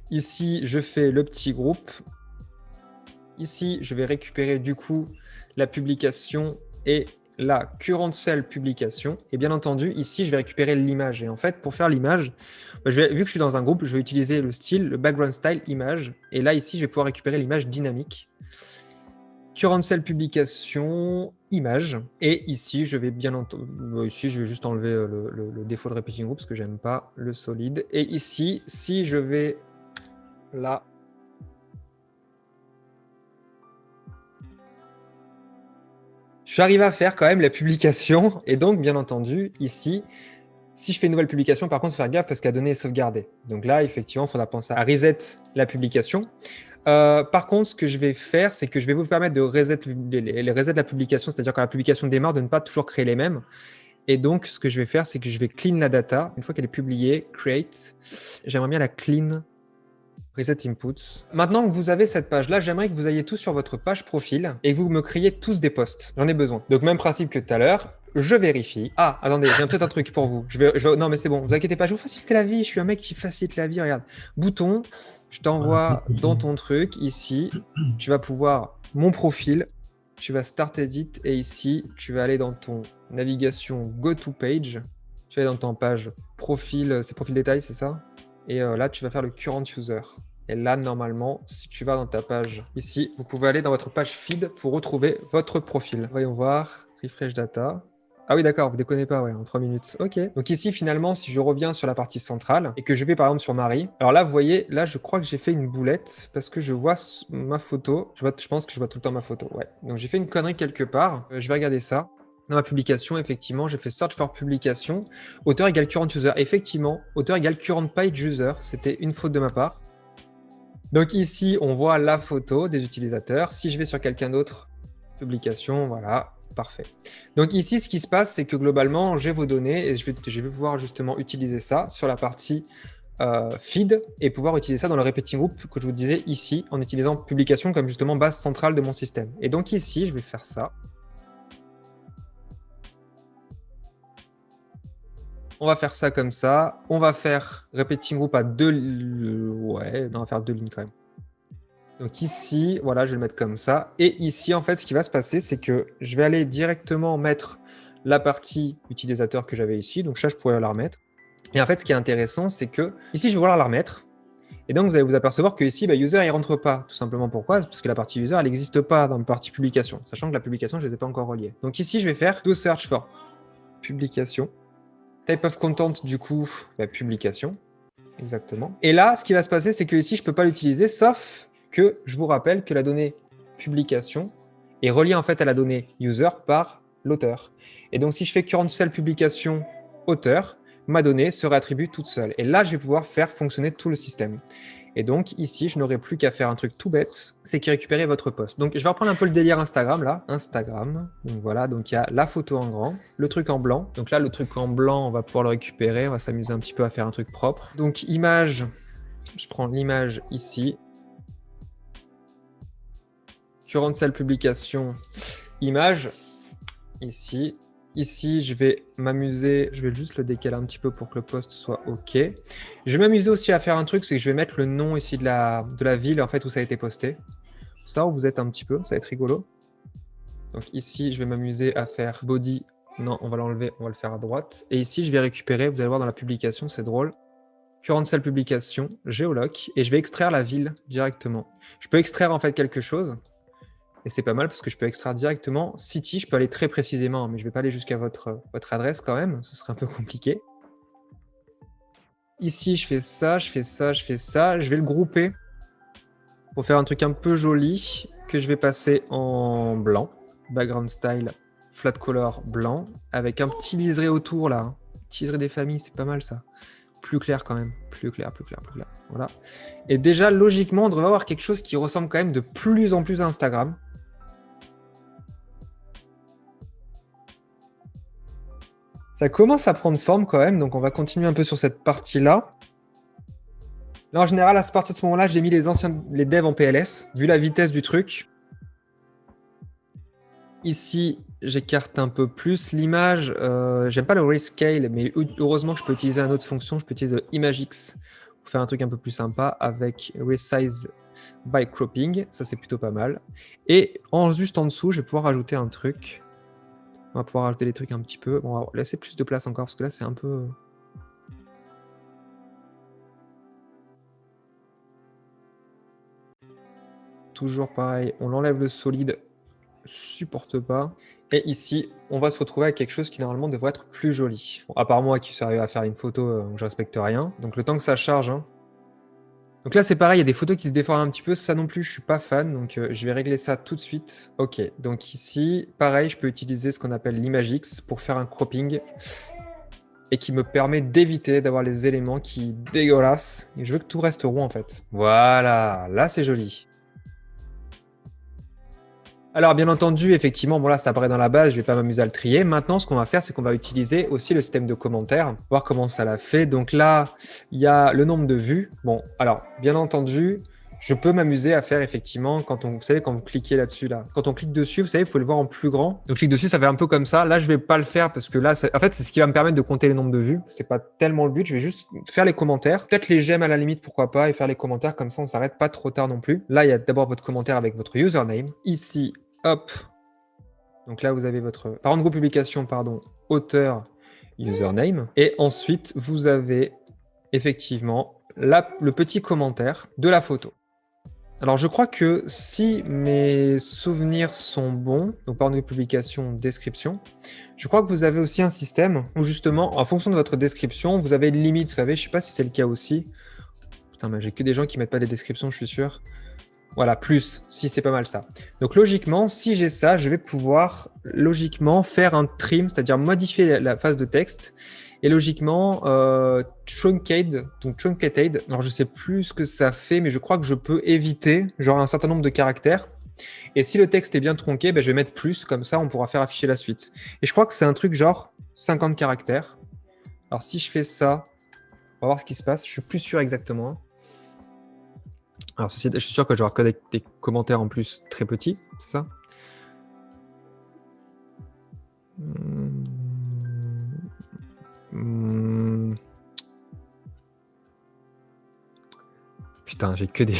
Speaker 2: Ici, je fais le petit groupe. Ici, je vais récupérer du coup la publication et la current cell publication. Et bien entendu, ici, je vais récupérer l'image. Et en fait, pour faire l'image, vu que je suis dans un groupe, je vais utiliser le style, le background style image. Et là, ici, je vais pouvoir récupérer l'image dynamique. Current cell publication, image. Et ici, je vais bien entendu, ici, je vais juste enlever le défaut de repeating group parce que j'aime pas le solide. Et ici, si je vais là, je suis arrivé à faire quand même la publication. Et donc, bien entendu, ici, si je fais une nouvelle publication, par contre, il faut faire gaffe parce que la donnée est sauvegardée. Donc là, effectivement, il faudra penser à reset la publication. Par contre, ce que je vais faire, c'est que je vais vous permettre de reset les resets de la publication, c'est-à-dire quand la publication démarre, de ne pas toujours créer les mêmes. Et donc, ce que je vais faire, c'est que je vais clean la data. Une fois qu'elle est publiée, create. J'aimerais bien la clean. Reset Inputs. Maintenant que vous avez cette page-là, j'aimerais que vous ayez tous sur votre page profil et que vous me créez tous des posts. J'en ai besoin. Donc, même principe que tout à l'heure, je vérifie. Ah, attendez, j'ai peut-être un truc pour vous. Non, mais c'est bon, vous inquiétez pas, je vous facilite la vie. Je suis un mec qui facilite la vie. Regarde. Bouton, je t'envoie dans ton truc. Ici, tu vas pouvoir mon profil. Tu vas Start Edit et ici, tu vas aller dans ton navigation Go to Page. Tu vas aller dans ton page profil, c'est profil détail, c'est ça? Et là, tu vas faire le current user. Et là, normalement, si tu vas dans ta page ici, vous pouvez aller dans votre page feed pour retrouver votre profil. Voyons voir. Refresh data. Ah oui, d'accord, vous déconnez pas, ouais, en 3 minutes. Ok. Donc ici, finalement, si je reviens sur la partie centrale et que je vais par exemple sur Marie, alors là, vous voyez, là, je crois que j'ai fait une boulette parce que je vois ma photo. Je pense que je vois tout le temps ma photo. Ouais. Donc j'ai fait une connerie quelque part. Je vais regarder ça. Dans ma publication, effectivement, j'ai fait search for publication. Auteur égale current user. Effectivement, auteur égale current page user. C'était une faute de ma part. Donc ici, on voit la photo des utilisateurs. Si je vais sur quelqu'un d'autre, publication, voilà, parfait. Donc ici, ce qui se passe, c'est que globalement, j'ai vos données et je vais pouvoir justement utiliser ça sur la partie feed et pouvoir utiliser ça dans le repeating group que je vous disais ici, en utilisant publication comme justement base centrale de mon système. Et donc ici, je vais faire ça. On va faire ça comme ça. On va faire repeating group à 2... Ouais, non, on va faire 2 lignes quand même. Donc ici, voilà, je vais le mettre comme ça. Et ici, en fait, ce qui va se passer, c'est que je vais aller directement mettre la partie utilisateur que j'avais ici. Donc ça, je pourrais la remettre. Et en fait, ce qui est intéressant, c'est que ici, je vais vouloir la remettre. Et donc, vous allez vous apercevoir que ici, user, il ne rentre pas. Tout simplement pourquoi? Parce que la partie user, elle n'existe pas dans la partie publication. Sachant que la publication, je ne les ai pas encore reliées. Donc ici, je vais faire do search for publication. Type of content, du coup, publication. Exactement. Et là, ce qui va se passer, c'est que ici, je ne peux pas l'utiliser, sauf que je vous rappelle que la donnée publication est reliée en fait à la donnée user par l'auteur. Et donc, si je fais current cell publication auteur, ma donnée se réattribue toute seule. Et là, je vais pouvoir faire fonctionner tout le système. Et donc, ici, je n'aurai plus qu'à faire un truc tout bête, c'est qu'il récupérer votre post. Donc, je vais reprendre un peu le délire Instagram, là. Instagram. Donc, voilà. Donc, il y a la photo en grand, le truc en blanc. Donc là, le truc en blanc, on va pouvoir le récupérer. On va s'amuser un petit peu à faire un truc propre. Donc, image. Je prends l'image ici. Current cell publication. Image. Ici. Ici, je vais m'amuser, je vais juste le décaler un petit peu pour que le post soit OK. Je vais m'amuser aussi à faire un truc, c'est que je vais mettre le nom ici de la ville en fait où ça a été posté. Ça, où vous êtes un petit peu, ça va être rigolo. Donc ici, je vais m'amuser à faire body. Non, on va l'enlever, on va le faire à droite. Et ici, je vais récupérer, vous allez voir dans la publication, c'est drôle. Current cell publication, geoloc, et je vais extraire la ville directement. Je peux extraire en fait quelque chose. Et c'est pas mal parce que je peux extraire directement city. Je peux aller très précisément, mais je ne vais pas aller jusqu'à votre adresse quand même. Ce serait un peu compliqué. Ici, je fais ça, je fais ça, je fais ça. Je vais le grouper pour faire un truc un peu joli que je vais passer en blanc. Background style, flat color blanc, avec un petit liseré autour là. Petit liseré des familles, c'est pas mal ça. Plus clair quand même. Plus clair, plus clair, plus clair. Voilà. Et déjà, logiquement, on devrait avoir quelque chose qui ressemble quand même de plus en plus à Instagram. Ça commence à prendre forme quand même, donc on va continuer un peu sur cette partie-là. Là, en général, à partir de ce moment-là, j'ai mis les devs en PLS, vu la vitesse du truc. Ici, j'écarte un peu plus l'image. J'aime pas le rescale, mais heureusement que je peux utiliser une autre fonction. Je peux utiliser le ImageX pour faire un truc un peu plus sympa avec resize by cropping. Ça, c'est plutôt pas mal. Et juste en dessous, je vais pouvoir ajouter un truc. On va pouvoir rajouter des trucs un petit peu. Bon, on va laisser plus de place encore parce que là, c'est un peu... Toujours pareil, on enlève le solide, supporte pas. Et ici, on va se retrouver avec quelque chose qui normalement devrait être plus joli. Bon, à part moi qui suis arrivé à faire une photo où je respecte rien. Donc le temps que ça charge. Hein. Donc là, c'est pareil, il y a des photos qui se déforment un petit peu. Ça non plus, je suis pas fan. Donc je vais régler ça tout de suite. Ok, donc ici, pareil, je peux utiliser ce qu'on appelle l'ImageX pour faire un cropping et qui me permet d'éviter d'avoir les éléments qui dégueulassent. Et je veux que tout reste rond en fait. Voilà, là c'est joli. Alors, bien entendu, effectivement, bon là, ça apparaît dans la base, je ne vais pas m'amuser à le trier. Maintenant, ce qu'on va faire, c'est qu'on va utiliser aussi le système de commentaires, voir comment ça l'a fait. Donc là, il y a le nombre de vues. Bon, alors, bien entendu, je peux m'amuser à faire effectivement, vous savez, quand vous cliquez là-dessus, là, quand on clique dessus, vous savez, vous pouvez le voir en plus grand. Donc, je clique dessus, ça fait un peu comme ça. Là, je ne vais pas le faire parce que là, en fait, c'est ce qui va me permettre de compter les nombres de vues. C'est pas tellement le but, je vais juste faire les commentaires. Peut-être les j'aime à la limite, pourquoi pas, et faire les commentaires, comme ça, on s'arrête pas trop tard non plus. Là, il y a d'abord votre commentaire avec votre username. Ici, hop, donc là vous avez votre parent de groupe publication, pardon, auteur, username, et ensuite vous avez effectivement le petit commentaire de la photo. Alors je crois que si mes souvenirs sont bons, donc parent de groupe publication, description, je crois que vous avez aussi un système où justement, en fonction de votre description, vous avez une limite, vous savez, je sais pas si c'est le cas aussi. Putain, mais j'ai que des gens qui mettent pas des descriptions, je suis sûr. Voilà, plus, si c'est pas mal ça. Donc logiquement, si j'ai ça, je vais pouvoir logiquement faire un trim, c'est-à-dire modifier la phase de texte. Et logiquement, truncated, donc truncated, alors je sais plus ce que ça fait, mais je crois que je peux éviter genre un certain nombre de caractères. Et si le texte est bien tronqué, ben, je vais mettre plus, comme ça on pourra faire afficher la suite. Et je crois que c'est un truc genre 50 caractères. Alors si je fais ça, va voir ce qui se passe. Je suis plus sûr exactement. Alors, ceci, je suis sûr que je vais avoir que des commentaires en plus très petits, c'est ça? Putain, j'ai que des...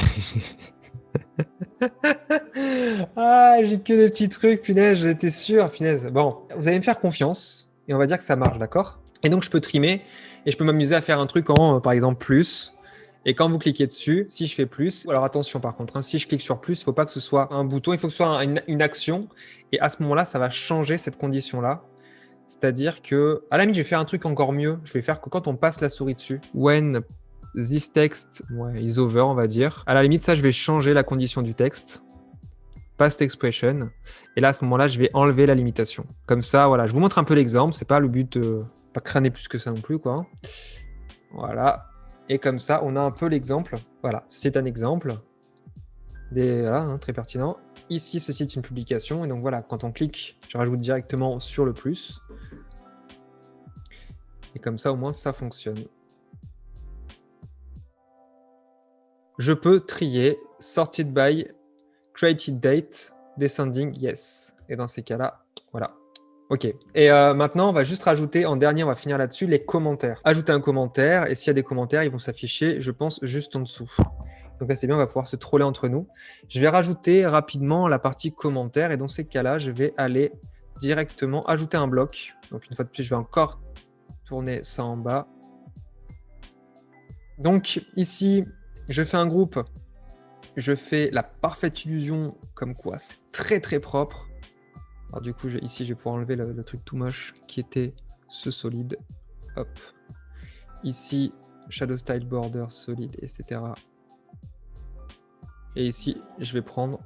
Speaker 2: Ah, j'ai que des petits trucs, punaise, j'étais sûr, punaise. Bon, vous allez me faire confiance et on va dire que ça marche, d'accord? Et donc, je peux trimer et je peux m'amuser à faire un truc en, par exemple, plus. Et quand vous cliquez dessus, si je fais plus, alors attention par contre, hein, si je clique sur plus, il ne faut pas que ce soit un bouton, il faut que ce soit une action. Et à ce moment-là, ça va changer cette condition-là. C'est-à-dire que, à la limite, je vais faire un truc encore mieux. Je vais faire que quand on passe la souris dessus, when this text is over, on va dire. À la limite, ça, je vais changer la condition du texte. Past expression. Et là, à ce moment-là, je vais enlever la limitation. Comme ça, voilà, je vous montre un peu l'exemple. C'est pas le but de pas crâner plus que ça non plus, quoi. Voilà. Et comme ça, on a un peu l'exemple. Voilà, c'est un exemple. Voilà, hein, très pertinent. Ici, ceci est une publication. Et donc voilà, quand on clique, je rajoute directement sur le plus. Et comme ça, au moins, ça fonctionne. Je peux trier sorted by, created date, descending, yes. Et dans ces cas-là, voilà. OK. Et maintenant, on va juste rajouter, en dernier, on va finir là-dessus, les commentaires. Ajouter un commentaire, et s'il y a des commentaires, ils vont s'afficher, je pense, juste en dessous. Donc là, c'est bien, on va pouvoir se troller entre nous. Je vais rajouter rapidement la partie commentaires, et dans ces cas-là, je vais aller directement ajouter un bloc. Donc une fois de plus, je vais encore tourner ça en bas. Donc ici, je fais un groupe. Je fais la parfaite illusion, comme quoi c'est très très propre. Alors du coup, ici, je vais pouvoir enlever le truc tout moche qui était ce solide. Hop. Ici, Shadow Style Border solide, etc. Et ici, je vais prendre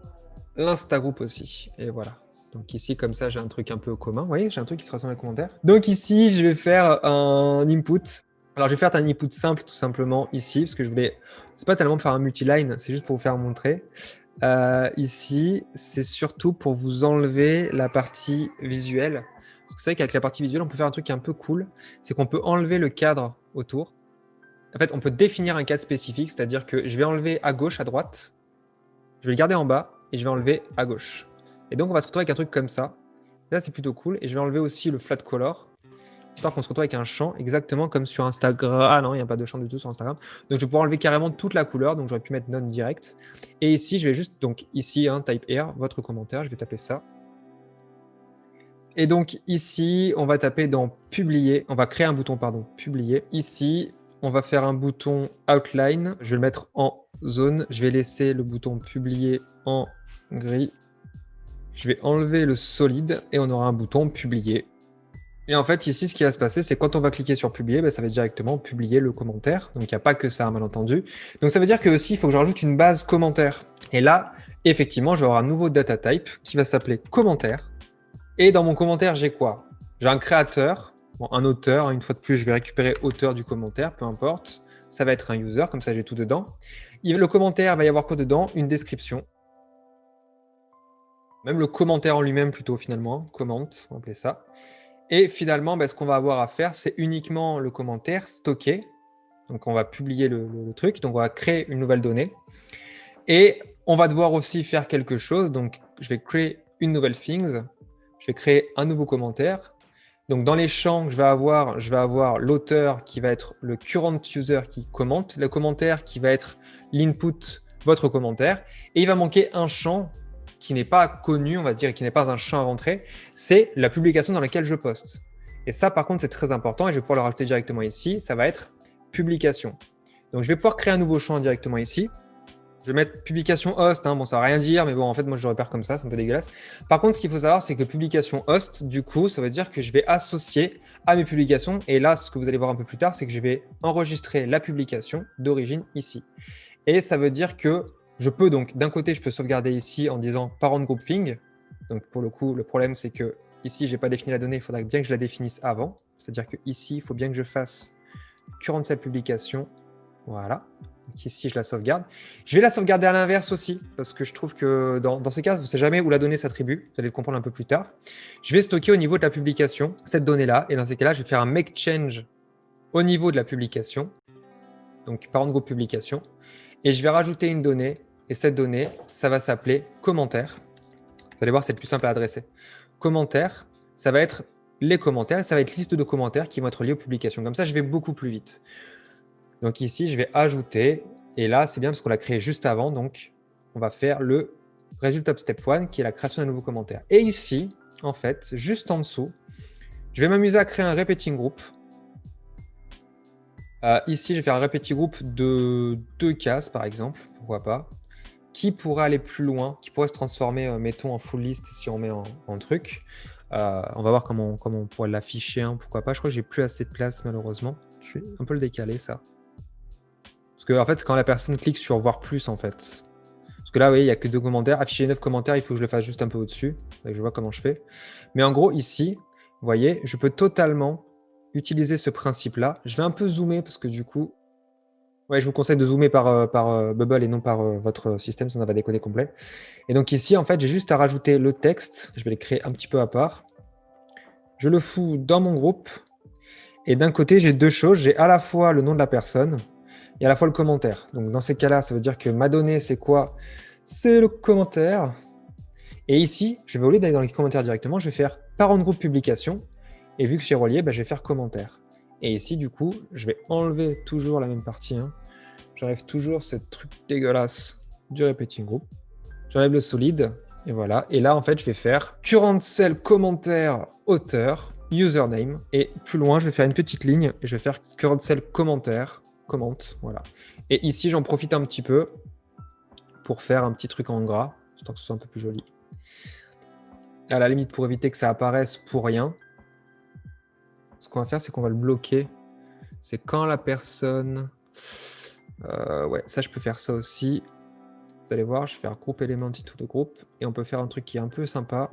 Speaker 2: l'Instagroup aussi. Et voilà. Donc ici, comme ça, j'ai un truc un peu commun. Vous voyez, j'ai un truc qui se ressemble aux commentaires. Donc ici, je vais faire un input. Alors, je vais faire un input simple, tout simplement, ici, parce que je voulais... C'est pas tellement pour faire un multiline, c'est juste pour vous faire montrer. Ici, c'est surtout pour vous enlever la partie visuelle. Parce que vous savez qu'avec la partie visuelle, on peut faire un truc un peu cool. C'est qu'on peut enlever le cadre autour. En fait, on peut définir un cadre spécifique, c'est-à-dire que je vais enlever à gauche, à droite. Je vais le garder en bas et je vais enlever à gauche. Et donc, on va se retrouver avec un truc comme ça. Et là, c'est plutôt cool. Et je vais enlever aussi le flat color, histoire qu'on se retrouve avec un champ exactement comme sur Instagram. Ah non, il n'y a pas de champ du tout sur Instagram. Donc, je vais pouvoir enlever carrément toute la couleur. Donc, j'aurais pu mettre none direct. Et ici, je vais juste, donc ici, hein, type here, votre commentaire. Je vais taper ça. Et donc, ici, on va taper dans publier. On va créer un bouton, pardon, publier. Ici, on va faire un bouton outline. Je vais le mettre en zone. Je vais laisser le bouton publier en gris. Je vais enlever le solide et on aura un bouton publier. Et en fait, ici, ce qui va se passer, c'est quand on va cliquer sur publier, ben, ça va directement publier le commentaire. Donc, il n'y a pas que ça, mal entendu. Donc, ça veut dire que aussi, il faut que je rajoute une base commentaire. Et là, effectivement, je vais avoir un nouveau data type qui va s'appeler commentaire. Et dans mon commentaire, j'ai quoi? J'ai un créateur, bon, un auteur. Une fois de plus, je vais récupérer auteur du commentaire, peu importe. Ça va être un user, comme ça, j'ai tout dedans. Le commentaire, va y avoir quoi dedans? Une description. Même le commentaire en lui-même, plutôt, finalement. Comment, on va appeler ça. Et finalement, ce qu'on va avoir à faire, c'est uniquement le commentaire stocké. Donc, on va publier le truc. Donc, on va créer une nouvelle donnée. Et on va devoir aussi faire quelque chose. Donc, je vais créer une nouvelle things. Je vais créer un nouveau commentaire. Donc, dans les champs, je vais avoir l'auteur qui va être le current user qui commente, le commentaire qui va être l'input, votre commentaire. Et il va manquer un champ qui n'est pas connu, on va dire, qui n'est pas un champ à rentrer, c'est la publication dans laquelle je poste. Et ça, par contre, c'est très important et je vais pouvoir le rajouter directement ici. Ça va être publication. Donc, je vais pouvoir créer un nouveau champ directement ici. Je vais mettre publication host. Bon, ça ne va rien dire, mais bon, en fait, moi, je le repère comme ça. C'est un peu dégueulasse. Par contre, ce qu'il faut savoir, c'est que publication host, du coup, ça veut dire que je vais associer à mes publications. Et là, ce que vous allez voir un peu plus tard, c'est que je vais enregistrer la publication d'origine ici. Et ça veut dire que je peux donc, d'un côté, je peux sauvegarder ici en disant parent group thing. Donc, pour le coup, le problème, c'est que ici, je n'ai pas défini la donnée. Il faudra bien que je la définisse avant. C'est-à-dire que ici, il faut bien que je fasse current set publication. Voilà. Donc ici, je la sauvegarde. Je vais la sauvegarder à l'inverse aussi, parce que je trouve que dans ces cas, vous ne savez jamais où la donnée s'attribue. Vous allez le comprendre un peu plus tard. Je vais stocker au niveau de la publication cette donnée-là. Et dans ces cas-là, je vais faire un make change au niveau de la publication. donc parent de groupe publication, et je vais rajouter une donnée, et cette donnée, ça va s'appeler commentaire. Vous allez voir, c'est le plus simple à adresser. Commentaire, ça va être les commentaires, ça va être liste de commentaires qui vont être liés aux publications. Comme ça, je vais beaucoup plus vite. Donc ici, je vais ajouter, et là, c'est bien parce qu'on l'a créé juste avant, donc on va faire le résultat of step 1, qui est la création d'un nouveau commentaire. Et ici, en fait, juste en dessous, je vais m'amuser à créer un repeating group. Ici, je vais faire un repeating group de 2 cases, par exemple, pourquoi pas, qui pourrait aller plus loin, qui pourrait se transformer, mettons, en full list si on met en truc. On va voir comment on pourrait l'afficher, hein, pourquoi pas. Je crois que j'ai plus assez de place, malheureusement. Je suis un peu le décalé, ça. Parce que, en fait, quand la personne clique sur voir plus, en fait. Parce que là, vous voyez, il n'y a que 2 commentaires. Afficher 9 commentaires, il faut que je le fasse juste un peu au-dessus. Je vois comment je fais. Mais en gros, ici, vous voyez, je peux totalement utiliser ce principe-là. Je vais un peu zoomer parce que du coup, ouais, je vous conseille de zoomer par Bubble et non par votre système, sinon ça va déconner complet. Et donc ici, en fait, j'ai juste à rajouter le texte. Je vais le créer un petit peu à part. Je le fous dans mon groupe. Et d'un côté, j'ai 2 choses. J'ai à la fois le nom de la personne et à la fois le commentaire. Donc dans ces cas-là, ça veut dire que ma donnée, c'est quoi? C'est le commentaire. Et ici, je vais, au lieu d'aller dans les commentaires directement, je vais faire parent de groupe publication. Et vu que j'ai relié, je vais faire commentaire. Et ici, du coup, je vais enlever toujours la même partie. Hein. J'enlève toujours ce truc dégueulasse du repeating group. J'enlève le solide. Et voilà. Et là, en fait, je vais faire current cell commentaire auteur, username. Et plus loin, je vais faire une petite ligne. Et je vais faire current cell commentaire, commente. Voilà. Et ici, j'en profite un petit peu pour faire un petit truc en gras, histoire que ce soit un peu plus joli. À la limite, pour éviter que ça apparaisse pour rien, ce qu'on va faire, c'est qu'on va le bloquer. C'est quand la personne... ouais, ça, je peux faire ça aussi. Vous allez voir, je vais faire groupe élément, titre de groupe. Et on peut faire un truc qui est un peu sympa.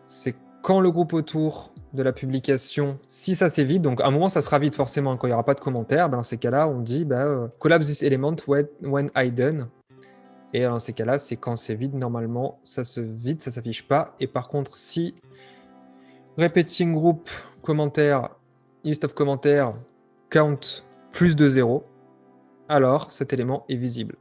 Speaker 2: C'est quand le groupe autour de la publication, si ça c'est vide, donc à un moment, ça sera vide forcément. Quand il n'y aura pas de commentaires, dans ces cas-là, on dit collapse this element when hidden. Et dans ces cas-là, c'est quand c'est vide, normalement, ça se vide, ça ne s'affiche pas. Et par contre, si repeating group, commentaire, list of commentaires, count plus de 0, alors cet élément est visible.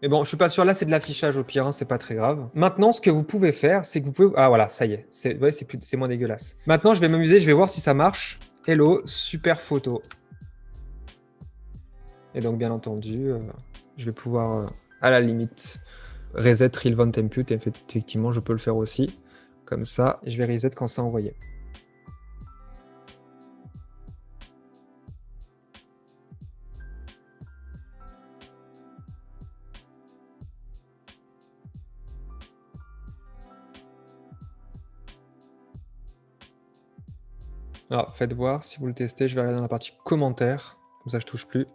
Speaker 2: Mais bon, je suis pas sûr, là c'est de l'affichage au pire, hein, c'est pas très grave. Maintenant, ce que vous pouvez faire, c'est que vous pouvez... Ah voilà, ça y est, c'est moins dégueulasse. Maintenant, je vais m'amuser, je vais voir si ça marche. Hello, super photo. Et donc, bien entendu, je vais pouvoir, à la limite, reset relevant input. Et effectivement, je peux le faire aussi. Comme ça, je vais reset quand c'est envoyé. Alors, faites voir, si vous le testez, je vais regarder dans la partie commentaires. Comme ça, je ne touche plus.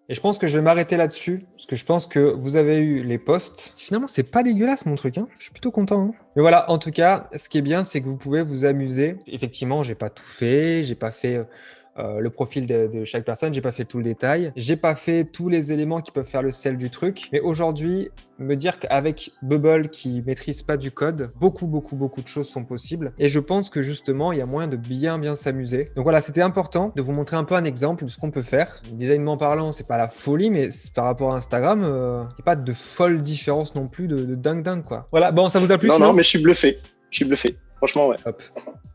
Speaker 2: Et je pense que je vais m'arrêter là-dessus, parce que je pense que vous avez eu les posts. Finalement, c'est pas dégueulasse mon truc, hein. Je suis plutôt content. Hein. Mais voilà, en tout cas, ce qui est bien, c'est que vous pouvez vous amuser. Effectivement, j'ai pas tout fait, j'ai pas fait le profil de chaque personne, j'ai pas fait tout le détail, j'ai pas fait tous les éléments qui peuvent faire le sel du truc. Mais aujourd'hui, me dire qu'avec Bubble qui maîtrise pas du code, beaucoup de choses sont possibles. Et je pense que justement, il y a moyen de bien s'amuser. Donc voilà, c'était important de vous montrer un peu un exemple de ce qu'on peut faire. Designement parlant, c'est pas la folie, mais par rapport à Instagram, il n'y a pas de folle différence non plus de dingue quoi. Voilà, bon, ça vous a plu?
Speaker 3: Non, mais je suis bluffé. Franchement, ouais.
Speaker 2: Hop.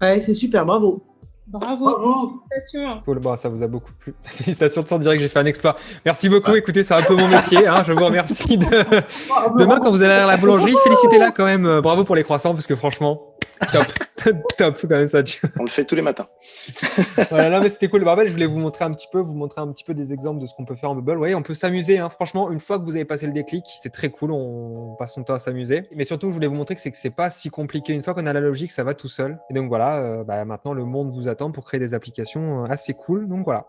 Speaker 4: Ouais, c'est super, bravo.
Speaker 5: Bravo. Félicitations.
Speaker 2: Cool, bon, ça vous a beaucoup plu. Félicitations de dire que j'ai fait un exploit. Merci beaucoup. Écoutez, c'est un peu mon métier. Hein. Je vous remercie. Demain, quand vous allez à la boulangerie, félicitez-la quand même. Bravo pour les croissants, parce que franchement, top. Top, quand même ça.
Speaker 3: On le fait tous les matins.
Speaker 2: Voilà, non, mais c'était cool. Je voulais vous montrer un petit peu des exemples de ce qu'on peut faire en Bubble. Vous voyez, on peut s'amuser. Hein. Franchement, une fois que vous avez passé le déclic, c'est très cool. On passe son temps à s'amuser. Mais surtout, je voulais vous montrer que c'est pas si compliqué. Une fois qu'on a la logique, ça va tout seul. Et donc voilà, maintenant le monde vous attend pour créer des applications assez cool. Donc voilà.